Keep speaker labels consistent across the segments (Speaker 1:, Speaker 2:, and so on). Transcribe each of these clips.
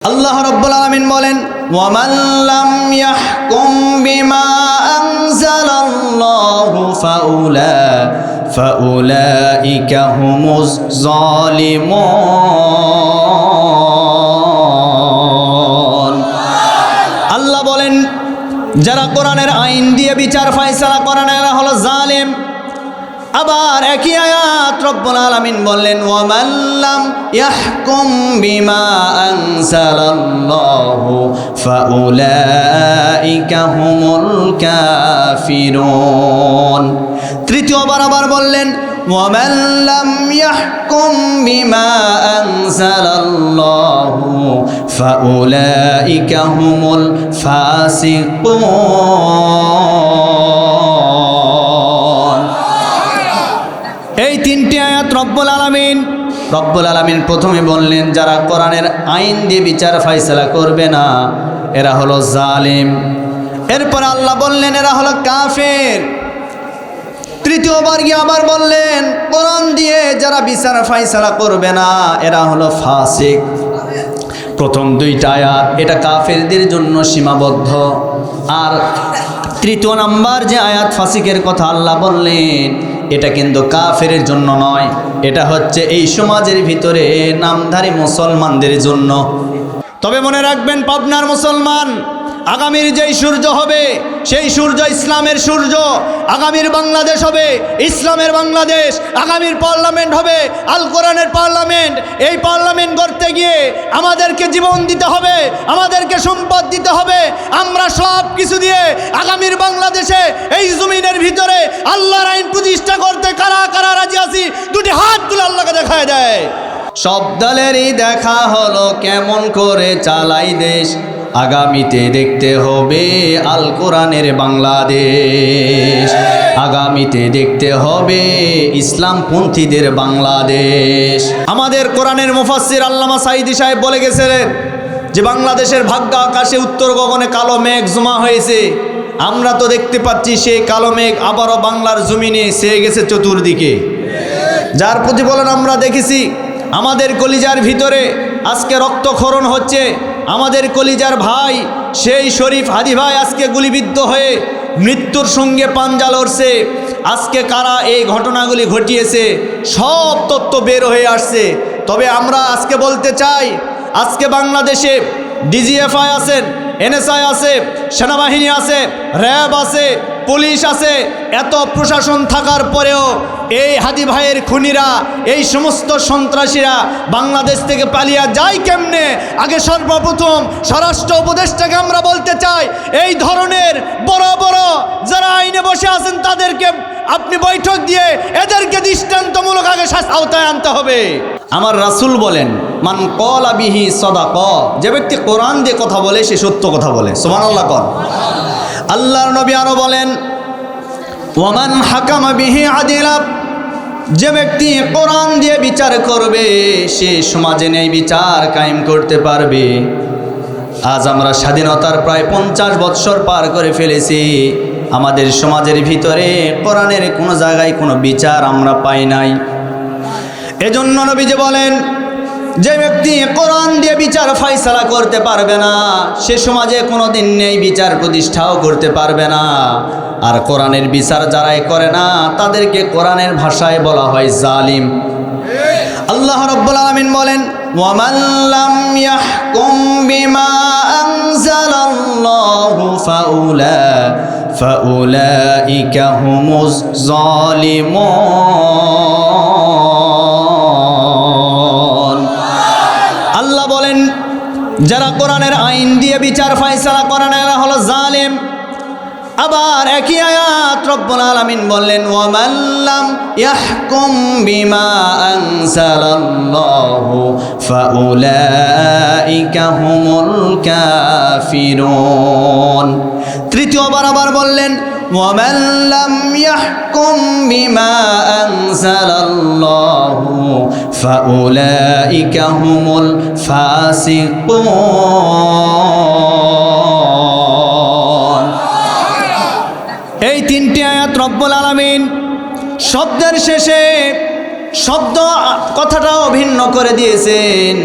Speaker 1: আল্লাহ রাব্বুল আলামিন বলেন ওয়ামান লাম ইয়াহকুম বিমা আনজালাল্লাহু ফাউলাইকা হুমুজ জালিমুন। আল্লাহ বলেন যারা কোরআনের আইন দিয়ে বিচার ফায়সালা করে না এরা হলো জালিম। আবার একই আয়াত রব্বুল আলামিন বললেন ওয়ামান লাম ইয়াহকুম বিমা আনজালাল্লাহু ফাউলাইকা হুমুল কাফিরুন। তৃতীয়বার আবার বললেন ওয়ামান লাম ইয়াহকুম বিমা আনজালাল্লাহু ফাউলাইকা হুমুল ফাসিকুন। এই তিনটি আয়াত রব্বুল আলামিন প্রথমে বললেন যারা কোরআনের আইন দিয়ে বিচার ফায়সালা করবে না এরা হলো জালিম। এরপর আল্লাহ বললেন এরা হলো কাফের। তৃতীয়বার গিয়ে আবার বললেন কোরআন দিয়ে যারা বিচার ফায়সালা করবে না এরা হলো ফাসিক। প্রথম দুইটা আয়াত এটা কাফেরদের জন্য সীমাবদ্ধ, আর তৃতীয় নাম্বার যে আয়াত ফাসিকের কথা আল্লাহ বললেন এটা কিন্তু কাফেরের জন্য নয়, এটা হচ্ছে এই সমাজের ভিতরে নামধারী মুসলমানদের জন্য। তবে মনে রাখবেন পাবনার মুসলমান, আগামীর যেই সূর্য হবে সেই সূর্য ইসলামের সূর্য। আগামীর বাংলাদেশ হবে ইসলামের বাংলাদেশ। আগামীর পার্লামেন্ট হবে আল কোরআনের পার্লামেন্ট। এই পার্লামেন্ট গড়তে গিয়ে আমাদেরকে জীবন দিতে হবে, আমাদেরকে সম্পদ দিতে হবে। আমরা সব কিছু দিয়ে আগামীর বাংলাদেশে এই জমিনের ভিতরে আল্লাহর আইন প্রতিষ্ঠা করতে কারা কারা রাজি আছি দুটি হাত তুলে আল্লাহকে দেখায় দেয়। সব দলেরই দেখা হলো কেমন করে চালাই দেশ, আগামীতে দেখতে হবে আল কোরআনের বাংলাদেশ। আগামীতে দেখতে হবে ইসলামপন্থীদের বাংলাদেশ। আমাদের কোরআনের মুফাসসির আল্লামা সাঈদী সাহেব বলে গেছিলেন যে বাংলাদেশের ভাগ্য আকাশে উত্তর গগনে কালো মেঘ জমা হয়েছে। আমরা তো দেখতে পাচ্ছি সেই কালো মেঘ আবারও বাংলার জমিনে ছেয়ে গেছে চতুর্দিকে, যার প্রতিফলন আমরা দেখেছি। আমাদের কলিজার ভিতরে আজকে রক্তক্ষরণ হচ্ছে। আমাদের কলিজার ভাই সেই শরীফ হাদি ভাই আজকে গুলিবিদ্ধ হয়ে মৃত্যুর সঙ্গে পাঞ্জা লড়ছে। আজকে কারা এই ঘটনাগুলি ঘটিয়েছে সব তথ্য বের হয়ে আসছে। তবে আমরা আজকে বলতে চাই আজকে বাংলাদেশে ডিজিএফআই আছেন, এনএসআই আছে, সেনাবাহিনী আছে, র্যাব আছে, পুলিশ আছে। এত প্রশাসন থাকার পরেও এই হাদি ভাইয়ের খুনিরা, এই সমস্ত সন্ত্রাসীরা বাংলাদেশ থেকে পালিয়ে যায় কেমনে? আগে সর্বপ্রথম স্বরাষ্ট্র উপদেষ্টাকে আমরা বলতে চাই এই ধরনের বড় বড় যারা আইনে বসে আছেন তাদেরকে আপনি বৈঠক দিয়ে এদেরকে দৃষ্টান্তমূলক আগে আওতায় আনতে হবে। আমার রাসূল বলেন মান ক্বালা বিহি সাদাকা, যে ব্যক্তি কোরআন দিয়ে কথা বলে সে সত্য কথা বলে। সুবহানাল্লাহ কোন। আল্লাহর নবী আরো বলেন ওয়ামান হাকামা বিহি আদিলা, যে ব্যক্তি কোরআন দিয়ে বিচার করবে সে সমাজে ন্যায় বিচার কায়েম করতে পারবে। আজ আমরা স্বাধীনতার প্রায় 50 বৎসর পার করে ফেলেছি, আমাদের সমাজের ভিতরে কোরআনের কোনো জায়গায় কোনো বিচার আমরা পাই নাই। এজন্য নবীজি বলেন যে ব্যক্তি কোরআন দিয়ে বিচার ফায়সালা করতে পারবে না সে সমাজে কোনোদিন নেই বিচার প্রতিষ্ঠাও করতে পারবে না। আর কোরআনের বিচার যারাই করে না তাদেরকে কোরআনের ভাষায় বলা হয় জালিম। আল্লাহ রাব্বুল আলামিন বলেন ওয়ামান লাম ইয়াহকুম বিমা আনজালাল্লাহু ফাউলাইকা হুমুজ জালিমুন। আল্লাহ বলেন যারা কোরআনের আইন দিয়ে বিচার ফায়সালা করে না এরা হলো জালিম। আবার একই আয়াত রব্বুল আলামিন বললেন ওয়ামান লাম ইয়াহকুম বিমা আনজালাল্লাহু ফাউলাইকা হুমুল কাফিরুন। তৃতীয়বার আবার বললেন ওয়ামান লাম ইয়াহকুম বিমা আনজালাল্লাহু ফাউলাইকা হুমুল ফাসিকুন। এই তিনটি আয়াত রব্বুল আলামিন শব্দের শেষে শব্দ কথাটাও ভিন্ন করে দিয়েছেন।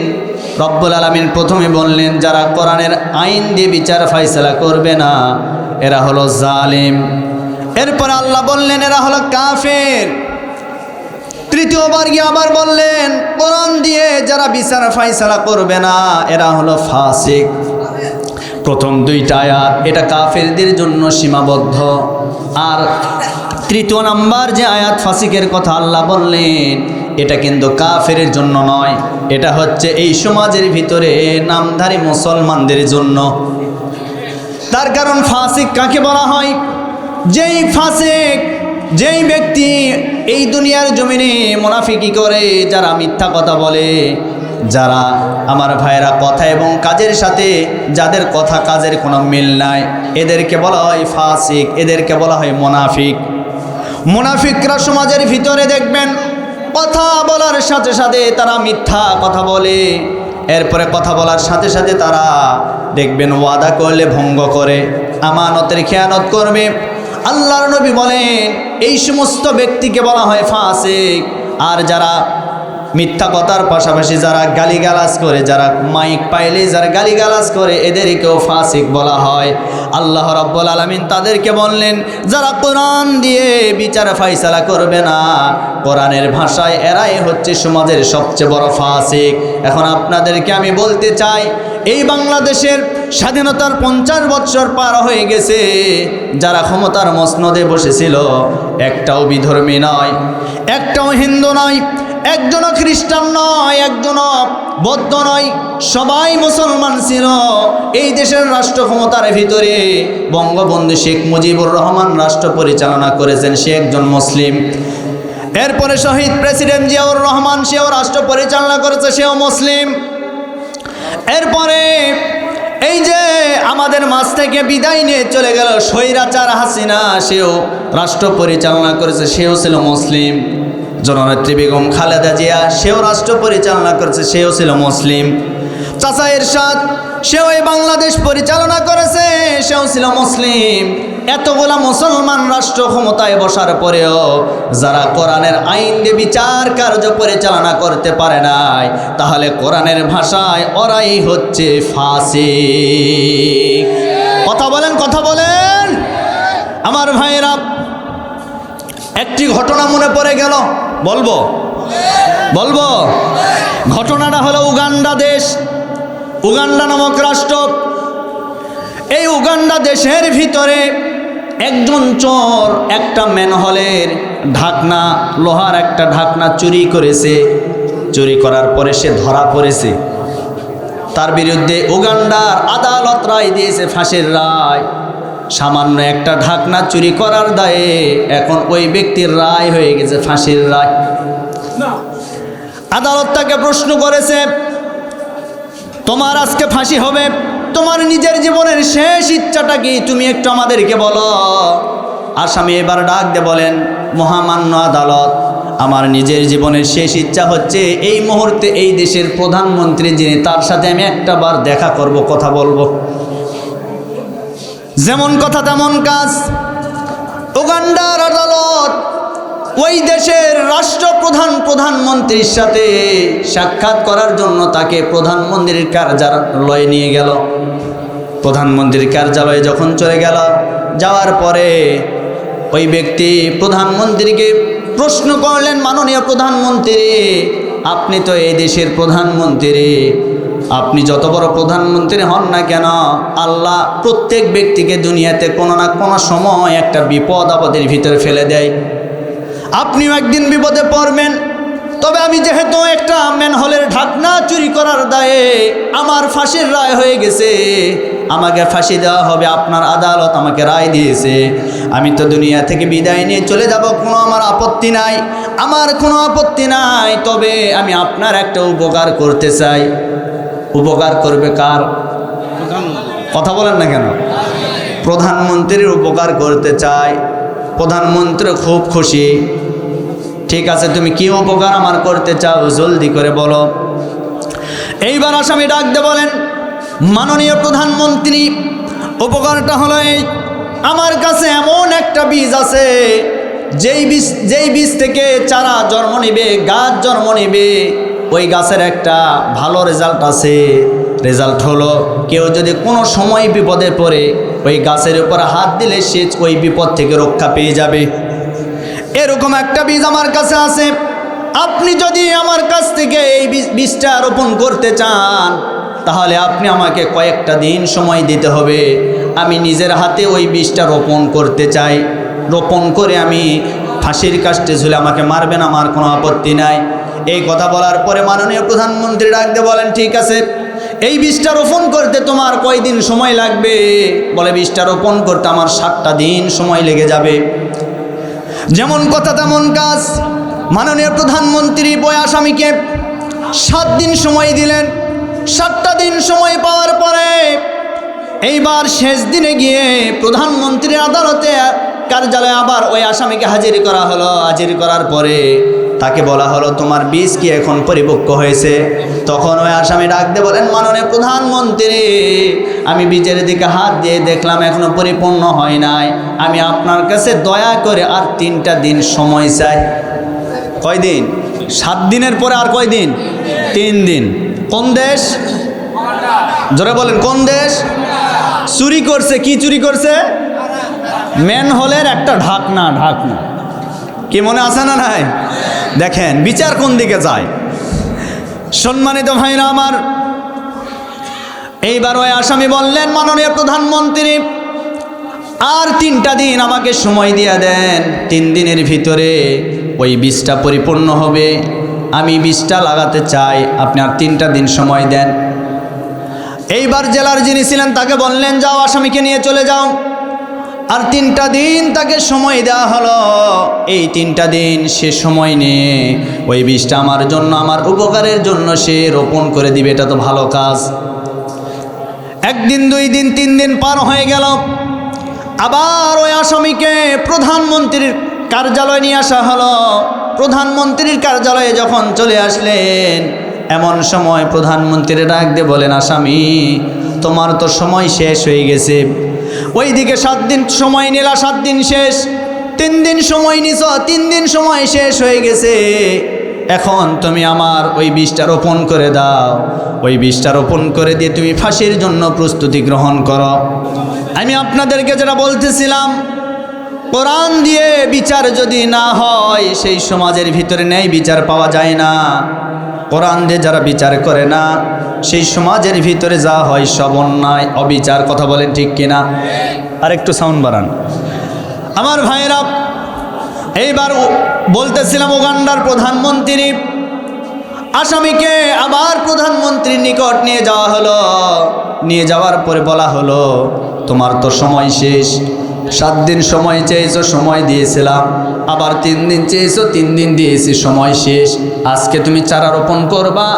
Speaker 1: রব্বুল আলামিন প্রথমে বললেন যারা কোরআনের আইন দিয়ে বিচার ফাইসালা করবে না এরা হলো জালিম। এরপর আল্লাহ বললেন এরা হলো কাফের। তৃতীয়বার গিয়ে আবার বললেন কোরআন দিয়ে যারা বিচার ফাইসালা করবে না এরা হলো ফাসিক। প্রথম দুইটা আয়াত এটা কাফেরদের জন্য সীমাবদ্ধ, আর তৃতীয় নাম্বার যে আয়াত ফাসিকের কথা আল্লাহ বললেন এটা কিন্তু কাফেরের জন্য নয়, এটা হচ্ছে এই সমাজের ভিতরে নামধারী মুসলমানদের জন্য। তার কারণ ফাসিক কাকে বলা হয়? যেই ফাসিক, যেই ব্যক্তি এই দুনিয়ার জমিনে মুনাফিকি করে, যারা মিথ্যা কথা বলে, যারা আমার ভাইয়েরা কথা এবং কাজের সাথে যাদের কথা কাজের কোনো মিল নাই, এদেরকে বলা হয় ফাসিক, এদেরকে বলা হয় মুনাফিক। মুনাফিকরা সমাজের ভিতরে দেখবেন কথা বলার সাথে সাথে তারা মিথ্যা কথা বলে, এরপরে কথা বলার সাথে সাথে তারা দেখবেন ওয়াদা করলে ভঙ্গ করে, আমানতের খেয়ানত করবে। আল্লাহর নবী বলেন এই সমস্ত ব্যক্তিকে বলা হয় ফাসিক। আর যারা মিথ্যা কথার পাশাপাশি যারা গালিগালাজ করে, যারা মাইক পাইলে যারা গালিগালাজ করে, এদেরকেও ফাসিক বলা হয়। আল্লাহ রাব্বুল আলামিন তাদেরকে বললেন যারা কোরআন দিয়ে বিচার ফাইসালা করবে না, কোরআনের ভাষায় এরাই হচ্ছে সমাজের সবচেয়ে বড় ফাসিক। এখন আপনাদেরকে আমি বলতে চাই, এই বাংলাদেশের স্বাধীনতার 50 বছর পার হয়ে গেছে, যারা ক্ষমতার মসনদে বসেছিল একটাও বিধর্মী নয়, একটাও হিন্দু নয়, একজনও খ্রিস্টান নয়, একজনও বৌদ্ধ নয়, সবাই মুসলমান ছিল। এই দেশের রাষ্ট্র ক্ষমতার ভিতরে বঙ্গবন্ধু শেখ মুজিবুর রহমান রাষ্ট্র পরিচালনা করেছেন, সে একজন মুসলিম। এরপরে শহীদ প্রেসিডেন্ট জিয়াউর রহমান, সেও রাষ্ট্র পরিচালনা করেছে, সেও মুসলিম। এরপরে এই যে আমাদের মাঝ থেকে বিদায় নিয়ে চলে গেল স্বৈরাচার হাসিনা, সেও রাষ্ট্র পরিচালনা করেছে, সেও ছিল মুসলিম। জননেত্রী বেগম খালেদা জিয়া, সেও রাষ্ট্র পরিচালনা করেছে, সেও ছিল মুসলিম। চাচা এরশাদ, সেও এই বাংলাদেশ পরিচালনা করেছে, সেও ছিল মুসলিম। এতগুলা মুসলমান রাষ্ট্র ক্ষমতায় বসার পরেও যারা কোরআনের আইন দিয়ে বিচার কার্য পরিচালনা করতে পারে নাই, তাহলে কোরআনের ভাষায় ওরাই হচ্ছে ফাসিক। কথা বলেন, কথা বলেন আমার ভাইয়েরা। একটি ঘটনা মনে পড়ে গেল, বলবো বলবো ঘটনাটা হলো উগান্ডা দেশ, উগান্ডা নামক রাষ্ট্র। এই উগান্ডা দেশের ভিতরে একজন চোর একটা ম্যানহোলের ঢাকনা, লোহার একটা ঢাকনা চুরি করেছে। চুরি করার পরে সে ধরা পড়েছে। তার বিরুদ্ধে উগান্ডার আদালত রায় দিয়েছে ফাঁসির রায়। সামান্য একটা ঢাকনা চুরি করার দায়ে এখন ওই ব্যক্তির রায় হয়ে গেছে ফাঁসির রায়। আদালত তাকে প্রশ্ন করেছে, তোমার আজকে ফাঁসি হবে, তোমার নিজের জীবনের শেষ ইচ্ছাটা কি, তুমি একটু আমাদেরকে বলো। আসামি এবার ডাক দিয়ে বলেন, মহামান্য আদালত, আমার নিজের জীবনের শেষ ইচ্ছা হচ্ছে এই মুহূর্তে এই দেশের প্রধানমন্ত্রী যিনি, তার সাথে আমি একটা বার দেখা করব, কথা বলবো। যেমন কথা তেমন কাজ। উগান্ডার আদালত ওই দেশের প্রধানমন্ত্রীর সাথে সাক্ষাৎ করার জন্য তাকে প্রধানমন্ত্রীর কার্যালয়ে নিয়ে গেল। প্রধানমন্ত্রীর কার্যালয়ে যখন চলে গেল, যাওয়ার পরে ওই ব্যক্তি প্রধানমন্ত্রীকে প্রশ্ন করলেন, মাননীয় প্রধানমন্ত্রী, আপনি তো এই দেশের প্রধানমন্ত্রী, আপনি যত বড় প্রধানমন্ত্রী হন না কেন, আল্লাহ প্রত্যেক ব্যক্তিকে দুনিয়াতে কোনো না কোনো সময় একটা বিপদ আপদের ভিতরে ফেলে দেয়। আপনিও একদিন বিপদে পড়বেন। তবে আমি যেহেতু একটা ম্যানহোলের ঢাকনা চুরি করার দায়ে আমার ফাঁসির রায় হয়ে গেছে, আমাকে ফাঁসি দেওয়া হবে, আপনার আদালত আমাকে রায় দিয়েছে, আমি তো দুনিয়া থেকে বিদায় নিয়ে চলে যাব, কোনো আমার আপত্তি নাই, আমার কোনো আপত্তি নাই। তবে আমি আপনার একটা উপকার করতে চাই। উপকার করবে কার? কথা বলেন না কেন? প্রধানমন্ত্রীর উপকার করতে চাই। প্রধানমন্ত্রী খুব খুশি। ঠিক আছে, তুমি কি উপকার আমার করতে চাও, জলদি করে বলো। এইবার আসামি ডাক দিয়ে বলেন, মাননীয় প্রধানমন্ত্রী, উপকারটা হলো এই, আমার কাছে এমন একটা বীজ আছে, যেই বীজ থেকে চারা জন্ম নিবে, গাছ জন্ম নিবে, ওই গাছের একটা ভালো রেজাল্ট আছে। রেজাল্ট হলো কেউ যদি কোনো সময় বিপদে পড়ে ওই গাছের উপর হাত দিলে সে ওই বিপদ থেকে রক্ষা পেয়ে যাবে। এরকম একটা বীজ আমার কাছে আছে। আপনি যদি আমার কাছ থেকে এই বীজটা রোপণ করতে চান তাহলে আপনি আমাকে কয়েকটা দিন সময় দিতে হবে। আমি নিজের হাতে ওই বীজটা রোপণ করতে চাই। রোপণ করে আমি ফাঁসির কাস্টে ঝুলে আমাকে মারবেন, আমার কোনো আপত্তি নাই। এই কথা বলার পরে মাননীয় প্রধানমন্ত্রী ডাক দিয়ে বলেন, ঠিক আছে, এই বীজটা রোপণ করতে তোমার কয়দিন সময় লাগবে? বলে, বীজটা রোপণ করতে আমার 7টা দিন সময় লেগে যাবে। যেমন কথা তেমন কাজ। মাননীয় প্রধানমন্ত্রী ওই আসামিকে 7 দিন সময় দিলেন। 7টা দিন সময় পাওয়ার পরে এইবার শেষ দিনে গিয়ে প্রধানমন্ত্রীর আদালতে কার্যালয়ে আবার ওই আসামিকে হাজির করা হলো। হাজির করার পরে তাকে বলা হলো, তোমার বীজ কি এখন পরিপক্ক হয়েছে? তখন ওই আসামি ডাক দিয়ে বলেন, মাননীয় প্রধানমন্ত্রী, আমি বীজের দিকে হাত দিয়ে দেখলাম এখনো পরিপূর্ণ হয় নাই। আমি আপনার কাছে দয়া করে আর 3টা দিন সময় চাই। কয়দিন? 7 দিনের পরে আর কয়দিন? 3 দিন। কোন দেশ? জোরে বলেন, কোন দেশ? চুরি করছে। কি চুরি করছে? ম্যানহোলের একটা ঢাকনা। কি মনে আছে না নাই? দেখেন বিচার কোন দিকে যায়। সম্মানিত ভাইরা আমার, এইবার ওই আসামি বললেন, মাননীয় প্রধানমন্ত্রী, আর 3টা দিন আমাকে সময় দিয়ে দেন। 3 দিনের ভিতরে ওই বীজটা পরিপূর্ণ হবে। আমি বীজটা লাগাতে চাই, আপনি আর 3টা দিন সময় দেন। এইবার জেলার যিনি ছিলেন তাকে বললেন, যাও আসামিকে নিয়ে চলে যাও। আর 3টা দিন তাকে সময় দেওয়া হলো। এই 3টা দিন সে সময় নিয়ে ওই বীজটা আমার জন্য, আমার উপকারের জন্য সে রোপণ করে দিবে। এটা তো ভালো কাজ। 1 দিন 2 দিন 3 দিন পার হয়ে গেল। আবার ওই আসামিকে প্রধানমন্ত্রীর কার্যালয়ে নিয়ে আসা হলো। প্রধানমন্ত্রীর কার্যালয়ে যখন চলে আসলেন, এমন সময় প্রধানমন্ত্রী ডাক দিয়ে বলেন, আসামি, তোমার তো সময় শেষ হয়ে গেছে। ওইদিকে 7 দিন সময় নিলা, 7 দিন শেষ। 3 দিন সময় নিছ, 3 দিন সময় শেষ হয়ে গেছে। এখন তুমি আমার ওই বীজটা রোপণ করে দাও। ওই বীজটা রোপণ করে দিয়ে তুমি ফাঁসির জন্য প্রস্তুতি গ্রহণ করো। আমি আপনাদেরকে যেটা বলতেছিলাম, কোরআন দিয়ে বিচার যদি না হয় সেই সমাজের ভিতরে ন্যায় বিচার পাওয়া যায় না। কোরআন দিয়ে যারা বিচার করে না সেই সমাজের ভিতরে যা হয় সব অন্যায়, অবিচার। কথা বলেন ঠিক কিনা? আর একটু সাউন্ড বাড়ান আমার ভাইয়েরা। এইবার বলতেছিলাম, উগান্ডার প্রধানমন্ত্রী আসামিকে আবার প্রধানমন্ত্রীর নিকট নিয়ে যাওয়া হলো। নিয়ে যাওয়ার পরে বলা হলো, তোমার তো সময় শেষ। 7 দিন সময় চেয়েছো, সময় দিয়েছিলাম। আবার 3 দিন চেয়েছো, 3 দিন দিয়েছি, সময় শেষ। আজকে তুমি চারা রোপণ করবা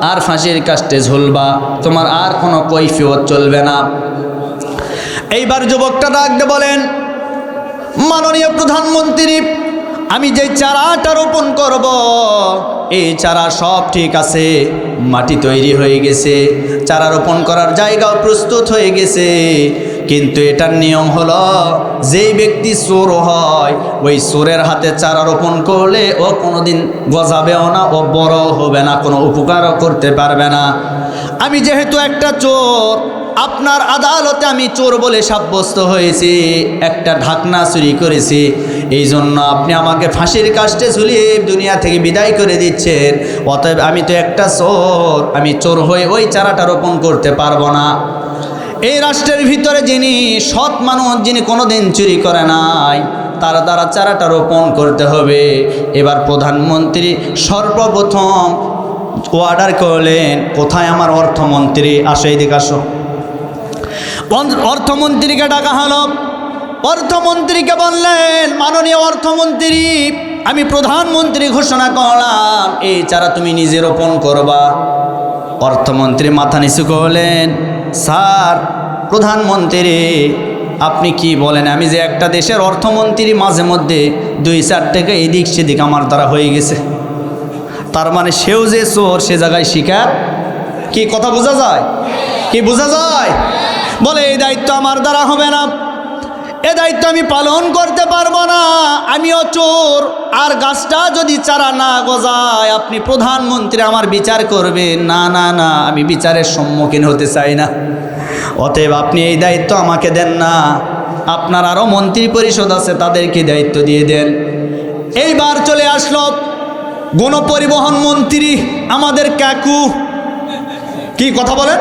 Speaker 1: আর ফাঁসির কাস্টে ঝুলবা, তোমার আর কোনো কৈফিয়ত চলবে না। এইবার যুবকটা ডাক দিয়ে বলেন, মাননীয় প্রধানমন্ত্রী, আমি যে চারাটা রোপণ করব এই চারা সব ঠিক আছে, মাটি তৈরি হয়ে গেছে, চারা রোপণ করার জায়গাও প্রস্তুত হয়ে গেছে। কিন্তু এটার নিয়ম হলো, যেই ব্যক্তি চোর হয় ওই চোরের হাতে চারা রোপণ করলে ও কোনোদিন গজাবেও না, ও বড় হবে না, কোনো উপকারও করতে পারবে না। আমি যেহেতু একটা চোর, আপনার আদালতে আমি চোর বলে সাব্যস্ত হয়েছি, একটা ঢাকনা চুরি করেছি, এই জন্য আপনি আমাকে ফাঁসির কাস্টে ঝুলিয়ে দুনিয়া থেকে বিদায় করে দিচ্ছেন। অতএব আমি তো একটা চোর, আমি চোর হয়ে ওই চারাটা রোপণ করতে পারবো না। এই রাষ্ট্রের ভিতরে যিনি সৎ মানুষ, যিনি কোনোদিন চুরি করে নাই, তার দ্বারা চারাটা রোপণ করতে হবে। এবার প্রধানমন্ত্রী সর্বপ্রথম অর্ডার করলেন, কোথায় আমার অর্থমন্ত্রী? আসো, এদিকে আসো। অর্থমন্ত্রীকে ডাকা হলো। অর্থমন্ত্রীকে বললেন, মাননীয় অর্থমন্ত্রী, আমি প্রধানমন্ত্রী ঘোষণা করলাম এই চারা তুমি নিজে রোপণ করবা। অর্থমন্ত্রী মাথা নিচু করলেন, স্যার প্রধানমন্ত্রী আপনি কি বলেন? আমি যে একটা দেশের অর্থমন্ত্রী, মাঝে মধ্যে 2-4 টাকা এদিক সেদিক আমার দ্বারা হয়ে গেছে। তার মানে সেও যে চোর, সে জায়গায় শিকার। কি কথা বোঝা যায়? কি বোঝা যায়? বলে এই দায়িত্ব আমার দ্বারা হবে না। এ দায়িত্ব আমি পালন করতে পারবো না, আমিও চোর, আর গাছটা যদি চারা না গজায় আপনি প্রধানমন্ত্রী আমার বিচার করবেন। না না না, আমি বিচারের সম্মুখীন হতে চাই না, অতএব আপনি এই দায়িত্ব আমাকে দেন না, আপনার আরও মন্ত্রী পরিষদ আছে তাদেরকে দায়িত্ব দিয়ে দেন। এইবার চলে আসলো গণপরিবহন মন্ত্রী আমাদের কাকু, কি কথা বলেন,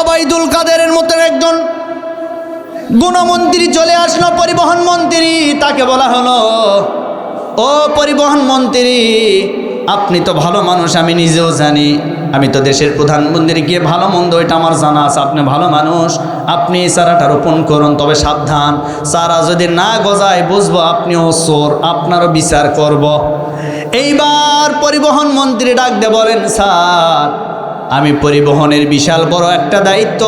Speaker 1: ওবায়দুল কাদেরের মতো একজন গণমন্ত্রী চলে আসলো, পরিবহন মন্ত্রী। তাকে বলা হলো, ও পরিবহন মন্ত্রী, আপনি তো ভালো মানুষ, আমি নিজেও জানি, আমি তো দেশের প্রধানমন্ত্রী, গিয়ে ভালো মন্দ এটা আমার জানা আছে, আপনি ভালো মানুষ, আপনি চারাটা রোপণ করুন, তবে সাবধান, চারা যদি না গজায় বুঝবো আপনিও চোর, আপনারও বিচার করব। এইবার পরিবহন মন্ত্রী ডাক দিয়ে বলেন, স্যার আমি পরিবহনের বিশাল বড় একটা দায়িত্ব,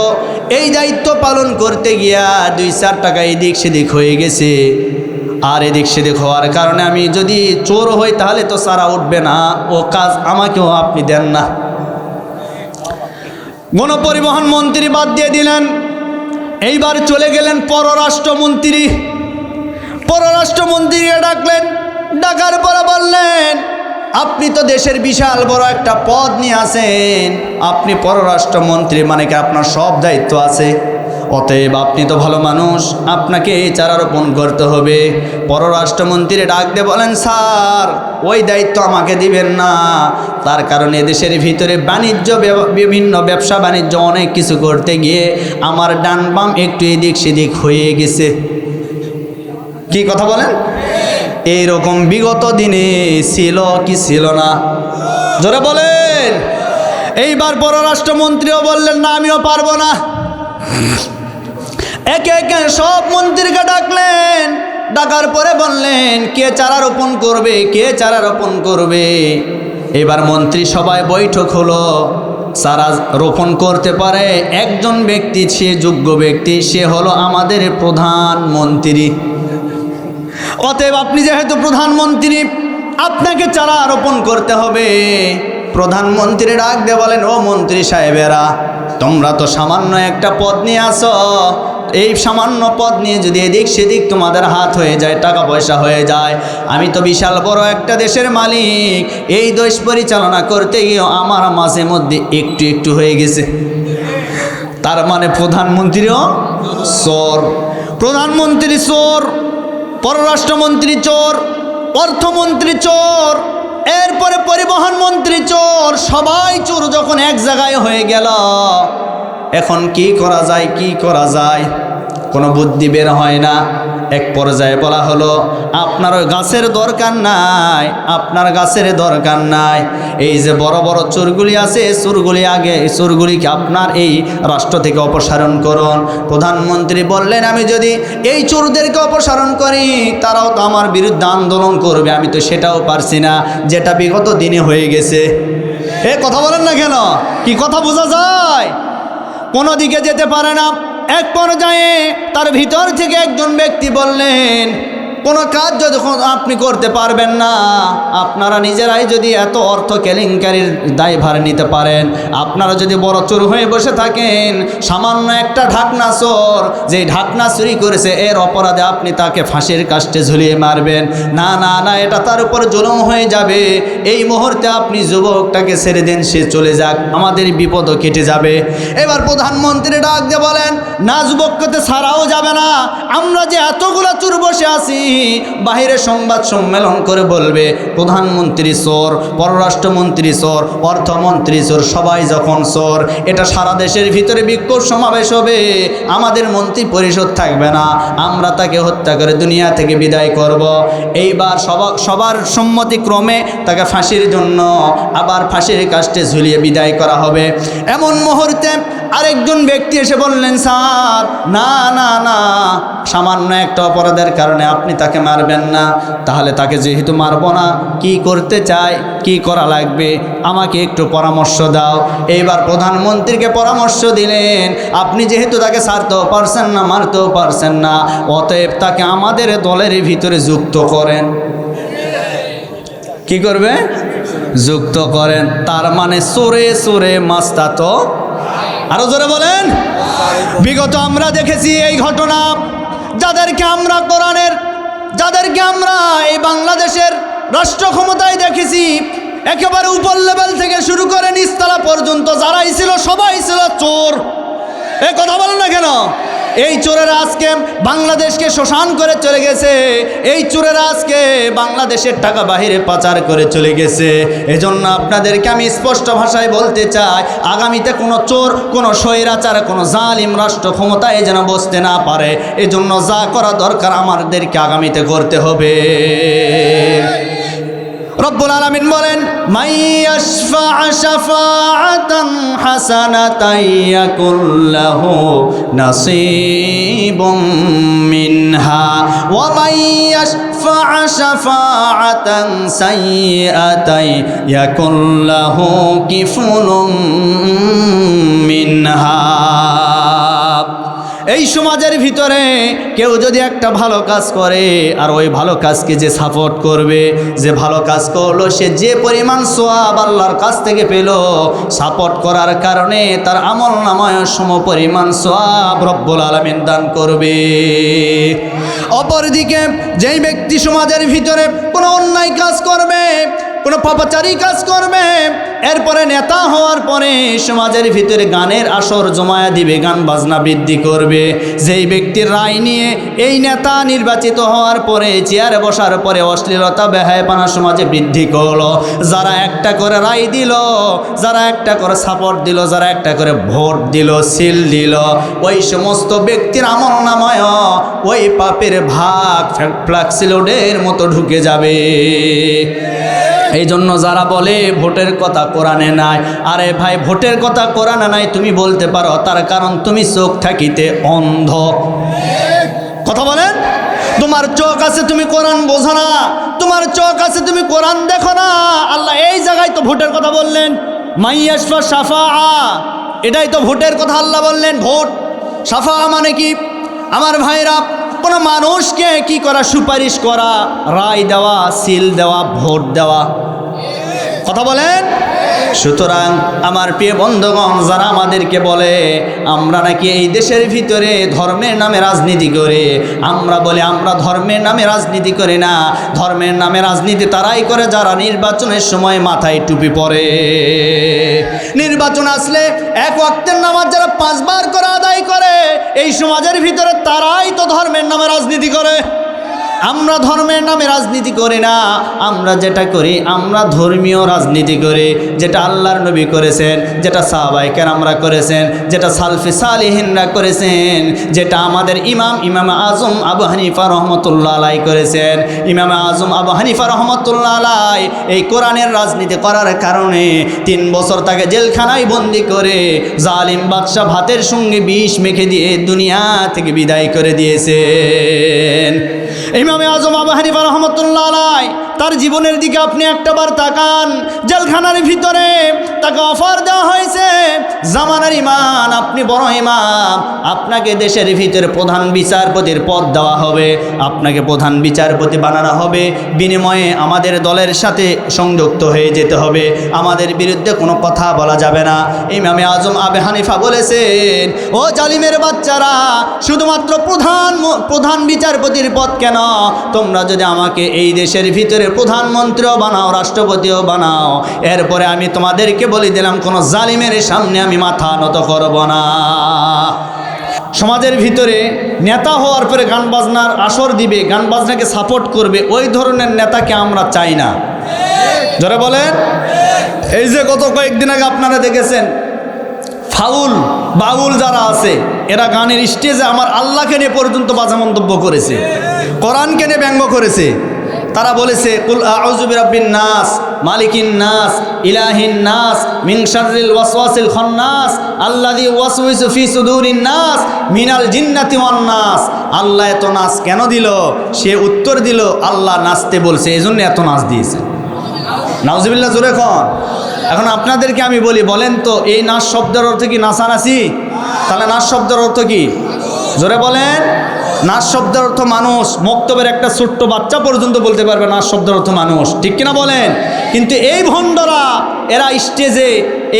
Speaker 1: এই দায়িত্ব পালন করতে গিয়া 2-4 টাকা এদিক সেদিক হয়ে গেছে, আর এদিক সেদিক হওয়ার কারণে আমি যদি চোর হই তাহলে তো চারা উঠবে না, ও কাজ আমাকেও আপনি দেন না। গণপরিবহন মন্ত্রী বাদ দিয়ে দিলেন। এইবার চলে গেলেন পররাষ্ট্রমন্ত্রী। পররাষ্ট্রমন্ত্রীকে ডাকলেন, ডাকার পরে বললেন, আপনি তো দেশের বিশাল বড় একটা পদ নিয়ে আছেন, আপনি পররাষ্ট্রমন্ত্রী, মানে কি আপনার সব দায়িত্ব আছে, অতএব আপনি তো ভালো মানুষ, আপনাকে এই চারা রোপণ করতে হবে। পররাষ্ট্রমন্ত্রী ডাক দিয়ে বলেন, স্যার ওই দায়িত্ব আমাকে দিবেন না, তার কারণে দেশের ভিতরে বাণিজ্য, বিভিন্ন ব্যবসা বাণিজ্য অনেক কিছু করতে গিয়ে আমার ডান বাম একটু এদিক সেদিক হয়ে গেছে। কি কথা বলেন? এইরকম বিগত দিনে ছিল কি ছিল না? জোরে বলেন। এইবার পররাষ্ট্রমন্ত্রীও বললেন, না আমিও পারবো না। একে একে সব মন্ত্রীকে ডাকলেন, ডাকার পরে বললেন, কে চারা রোপণ করবে, কে চারা রোপণ করবে। এবার মন্ত্রী সবাই বৈঠক হলো, চারা রোপণ করতে পারে একজন ব্যক্তি, সে যোগ্য ব্যক্তি, সে হলো আমাদের প্রধানমন্ত্রী। অতএব আপনি যেহেতু প্রধানমন্ত্রী, আপনাকে চারা রোপণ করতে হবে। প্রধানমন্ত্রী ডাক দিয়ে বলেন, ও মন্ত্রী সাহেবেরা, তোমরা তো সামান্য একটা পদ নিয়ে আসো, এই সামান্য পদ নিয়ে যদি এদিক সেদিক তোমাদের হাত হয়ে যায়, টাকা পয়সা হয়ে যায়, আমি তো বিশাল বড় একটা দেশের মালিক, এই দেশ পরিচালনা করতে গিয়েও আমার মাঝে মধ্যে একটু একটু হয়ে গেছে। তার মানে প্রধানমন্ত্রীও চোর, প্রধানমন্ত্রী চোর, পররাষ্ট্রমন্ত্রী চোর, অর্থমন্ত্রী চোর, এরপরে পরিবহন মন্ত্রী চোর, সবাই চোর যখন এক জায়গায় হয়ে গেল, এখন কি করা যায়, কি করা যায়, কোনো বুদ্ধি বের হয় না। এক পর্যায়ে বলা হলো, আপনার ওই গাছের দরকার নাই, আপনার গাছের দরকার নাই, এই যে বড় বড় চোরগুলি আছে, চোরগুলি আগে, এই চোরগুলিকে আপনার এই রাষ্ট্র থেকে অপসারণ করুন। প্রধানমন্ত্রী বললেন, আমি যদি এই চোরদেরকে অপসারণ করি তারাও তো আমার বিরুদ্ধে আন্দোলন করবে, আমি তো সেটাও পারছি না, যেটা বিগত দিনে হয়ে গেছে। এ কথা বলেন না কেন? কি কথা বোঝা যায়? কোনো দিকে যেতে পারে না। এক পর্যায়ে তার ভিতর থেকে একজন ব্যক্তি বললেন, কোনো কাজ যখন আপনি করতে পারবেন না, আপনারা নিজেরাই যদি এত অর্থ কেলেঙ্কারির দায়ভার নিতে পারেন, আপনারা যদি বড় চোর হয়ে বসে থাকেন, সামান্য একটা ঢাকনা চোর, যে ঢাকনা চুরি করেছে এর অপরাধে আপনি তাকে ফাঁসির কাস্টে ঝুলিয়ে মারবেন, না না না, এটা তার উপর জুলুম হয়ে যাবে, এই মুহূর্তে আপনি যুবকটাকে ছেড়ে দেন, সে চলে যাক, আমাদের বিপদও কেটে যাবে। এবার প্রধানমন্ত্রী ডাক দিয়ে বলেন, না, যুবককে ছাড়াও যাবে না, আমরা যে এতগুলা চোর বসে আছি, বাহিরে সংবাদ সম্মেলন করে বলবে প্রধানমন্ত্রী চোর, পররাষ্ট্রমন্ত্রী চোর, অর্থমন্ত্রী চোর, সবাই যখন চোর, এটা সারা দেশের ভিতরে বিক্ষোভ সমাবেশ হবে, আমাদের মন্ত্রী পরিষদ থাকবে না, আমরা তাকে হত্যা করে দুনিয়া থেকে বিদায় করব। এইবার সবার সম্মতিক্রমে তাকে ফাঁসির জন্য আবার ফাঁসির কাস্টে ঝুলিয়ে বিদায় করা হবে। এমন মুহূর্তে আরেকজন ব্যক্তি এসে বললেন, স্যার না না না, সামান্য একটা অপরাধের কারণে আপনি তাকে মারবেন না, তাহলে তাকে যেহেতু মারবো না, কি করতে চাই, কি করা লাগবে, আমাকে একটু পরামর্শ দাও। এইবার প্রধানমন্ত্রীকে পরামর্শ দিলেন, আপনি যেহেতু তাকে ছাড়তেও পারছেন না, মারতেও পারছেন না, অতএব তাকে আমাদের দলের ভিতরে যুক্ত করেন। কি করবে? যুক্ত করেন। তার মানে চোরে চোরে মাস্তা তো, আরো জোরে বলেন। বিগত আমরা দেখেছি এই ঘটনা, যাদেরকে আমরা এই বাংলাদেশের রাষ্ট্র ক্ষমতায় দেখেছি, একেবারে উপর লেভেল থেকে শুরু করে নিচতলা পর্যন্ত যারাই ছিল সবাই ছিল চোর। এ কথা বলেন না কেন? এই চোরেরা আজকে বাংলাদেশকে শ্মশান করে চলে গেছে, এই চোরেরা আজকে বাংলাদেশের টাকা বাহিরে পাচার করে চলে গেছে। এজন্য আপনাদেরকে আমি স্পষ্ট ভাষায় বলতে চাই, আগামীতে কোনো চোর, কোনো স্বৈরাচার, কোনো জালিম রাষ্ট্র ক্ষমতায় যেন বসতে না পারে। এজন্য যা করা দরকার আমাদেরকে আগামীতে করতে হবে। রব্বুল আলামিন বলেন, মাইয়াশফা শাফাআতান হাসানাতান ইয়াকুল লাহু নাসীবুম মিনহা ওয়া মাইয়াশফা শাফাআতান সাইয়্যাতান ইয়াকুল লাহু কিফলুম মিনহা। এই সমাজের ভিতরে কেউ যদি একটা ভালো কাজ করে আর ওই ভালো কাজকে যে সাপোর্ট করবে, যে ভালো কাজ করলো, সে যে পরিমাণ সওয়াব আল্লাহর কাছ থেকে পেল, সাপোর্ট করার কারণে তার আমল নামায় সম পরিমাণ সওয়াব রব্বুল আলামিন দান করবে। অপরদিকে যেই ব্যক্তি সমাজের ভিতরে কোনো অন্যায় কাজ করবে, কোনো পাপাচারী কাজ করবে, এরপরে নেতা হওয়ার পরে সমাজের ভিতরে গানের আসর জমায়া দিবে, গান বাজনা বৃদ্ধি করবে, যেই ব্যক্তির রায় নিয়ে এই নেতা নির্বাচিত হওয়ার পরে চেয়ারে বসার পরে অশ্লীলতা বেহায়াপনা সমাজে বৃদ্ধি করলো, যারা একটা করে রায় দিল, যারা একটা করে সাপোর্ট দিল, যারা একটা করে ভোট দিল, সিল দিল, ওই সমস্ত ব্যক্তির আমল নামায় ওই পাপের ভাগ ফ্লাক্সিলোডের মতো ঢুকে যাবে। এই জন্য যারা বলে ভোটের কথা কোরআনে নাই, আরে ভাই ভোটের কথা কোরআনে নাই তুমি বলতে পারো, তার কারণ তুমি চোখ থাকিতে অন্ধ। কথা বলেন, তোমার চোখ আছে তুমি কোরআন বোঝো না, তোমার চোখ আছে তুমি কোরআন দেখো না। আল্লাহ এই জায়গায় তো ভোটের কথা বললেন, মাইয়াশফা শাফাআ, এটাই তো ভোটের কথা আল্লাহ বললেন। ভোট শাফা মানে কি আমার ভাইরা? কোনো মানুষকে কি করা? সুপারিশ করা, রায় দেওয়া, সিল দেওয়া, ভোট দেওয়া। কথা বলেন। সুতরাং আমার প্রিয় বন্ধুগণ, যারা আমাদেরকে বলে আমরা নাকি এই দেশের ভিতরে ধর্মের নামে রাজনীতি করে, আমরা বলি আমরা ধর্মের নামে রাজনীতি করি না। ধর্মের নামে রাজনীতি তারাই করে যারা নির্বাচনের সময় মাথায় টুপি পরে। নির্বাচন আসলে এক ওয়াক্তের নামাজ যারা 5 বার করে আদায় করে, এই সমাজের ভিতরে তারাই তো ধর্মের নামে রাজনীতি করে। আমরা ধর্মের নামে রাজনীতি করি না, আমরা যেটা করি আমরা ধর্মীয় রাজনীতি করি, যেটা আল্লাহর নবী করেছেন, যেটা সাহাবায়ে কেরামরা করেছেন, যেটা সালফে সালিহিনরা করেছেন, যেটা আমাদের ইমাম আজম আবু হানিফা রহমতুল্লাহ আলাই করেছেন। ইমাম আজম আবু হানিফা রহমতুল্লাহ আলাই এই কোরআনের রাজনীতি করার কারণে 3 বছর তাকে জেলখানায় বন্দি করে জালিম বাদশা ভাতের সঙ্গে বিষ মেখে দিয়ে দুনিয়া থেকে বিদায় করে দিয়েছেন। ইমামে আজম আবু হানিফা রহমতুল্লাহ আলাই তার জীবনের দিকে আপনি একটাবার তাকান। জেলখানার ভিতরে তাকে অফার দেওয়া হয়েছে, জামানার ইমাম, আপনি বড় ইমাম, আপনাকে দেশের ভিতরে প্রধান বিচারপতির পদ দেওয়া হবে, আপনাকে প্রধান বিচারপতি বানানো হবে, বিনিময়ে আমাদের দলের সাথে সংযুক্ত হয়ে যেতে হবে, আমাদের বিরুদ্ধে কোনো কথা বলা যাবে না। ইমামে আজম আবু হানিফা বলেছেন, ও জালিমের বাচ্চারা, শুধুমাত্র প্রধান বিচারপতির পদ কেন, তোমরা যদি আমাকে এই দেশের ভিতরে প্রধানমন্ত্রীও বানাও, রাষ্ট্রপতিও বানাও, এরপরে আমি তোমাদেরকে বলে দিলাম কোন জালিমের সামনে আমি মাথা নত করব না। সমাজের ভিতরে নেতা হওয়ার পরে গান বাজনার আসর দিবে, গান বাজনাকে সাপোর্ট করবে, ওই ধরনের নেতাকে আমরা চাই না। যারা বলেন, এই যে গত কয়েকদিন আগে আপনারা দেখেছেন ফাউল বাউল যারা আছে, এরা গানের স্টেজে আমার আল্লাহকে নিয়ে পর্যন্ত বাজে মন্তব্য করেছে, কোরআনকে নিয়ে ব্যঙ্গ করেছে। তারা বলেছে কুল আউযু বিরাব্বিন নাস মালিকিন নাস ইলাহিন নাস মিন শাররিল ওয়াসওয়াসিল খান্নাস আল্লাযী ওয়াসওয়াসু ফি সুদুরিন নাস মিনাল জিন্নাতি ওয়ান নাস। আল্লাহ এত নাচ কেন দিল? সে উত্তর দিল আল্লাহ নাচতে বলছে, এজন্য এত নাচ দিয়েছে। নাউজুবিল্লাহ, জোরে কন। এখন আপনাদেরকে আমি বলি, বলেন তো এই নাচ শব্দের অর্থ কি নাচানাচি? তাহলে নাচ শব্দের অর্থ কি? জোরে বলেন। নাচ শব্দের অর্থ মানুষ। মক্তবের একটা ছোট্ট বাচ্চা পর্যন্ত বলতে পারবে নাচ শব্দের অর্থ মানুষ, ঠিক কিনা বলেন? কিন্তু এই ভণ্ডরা এরা স্টেজে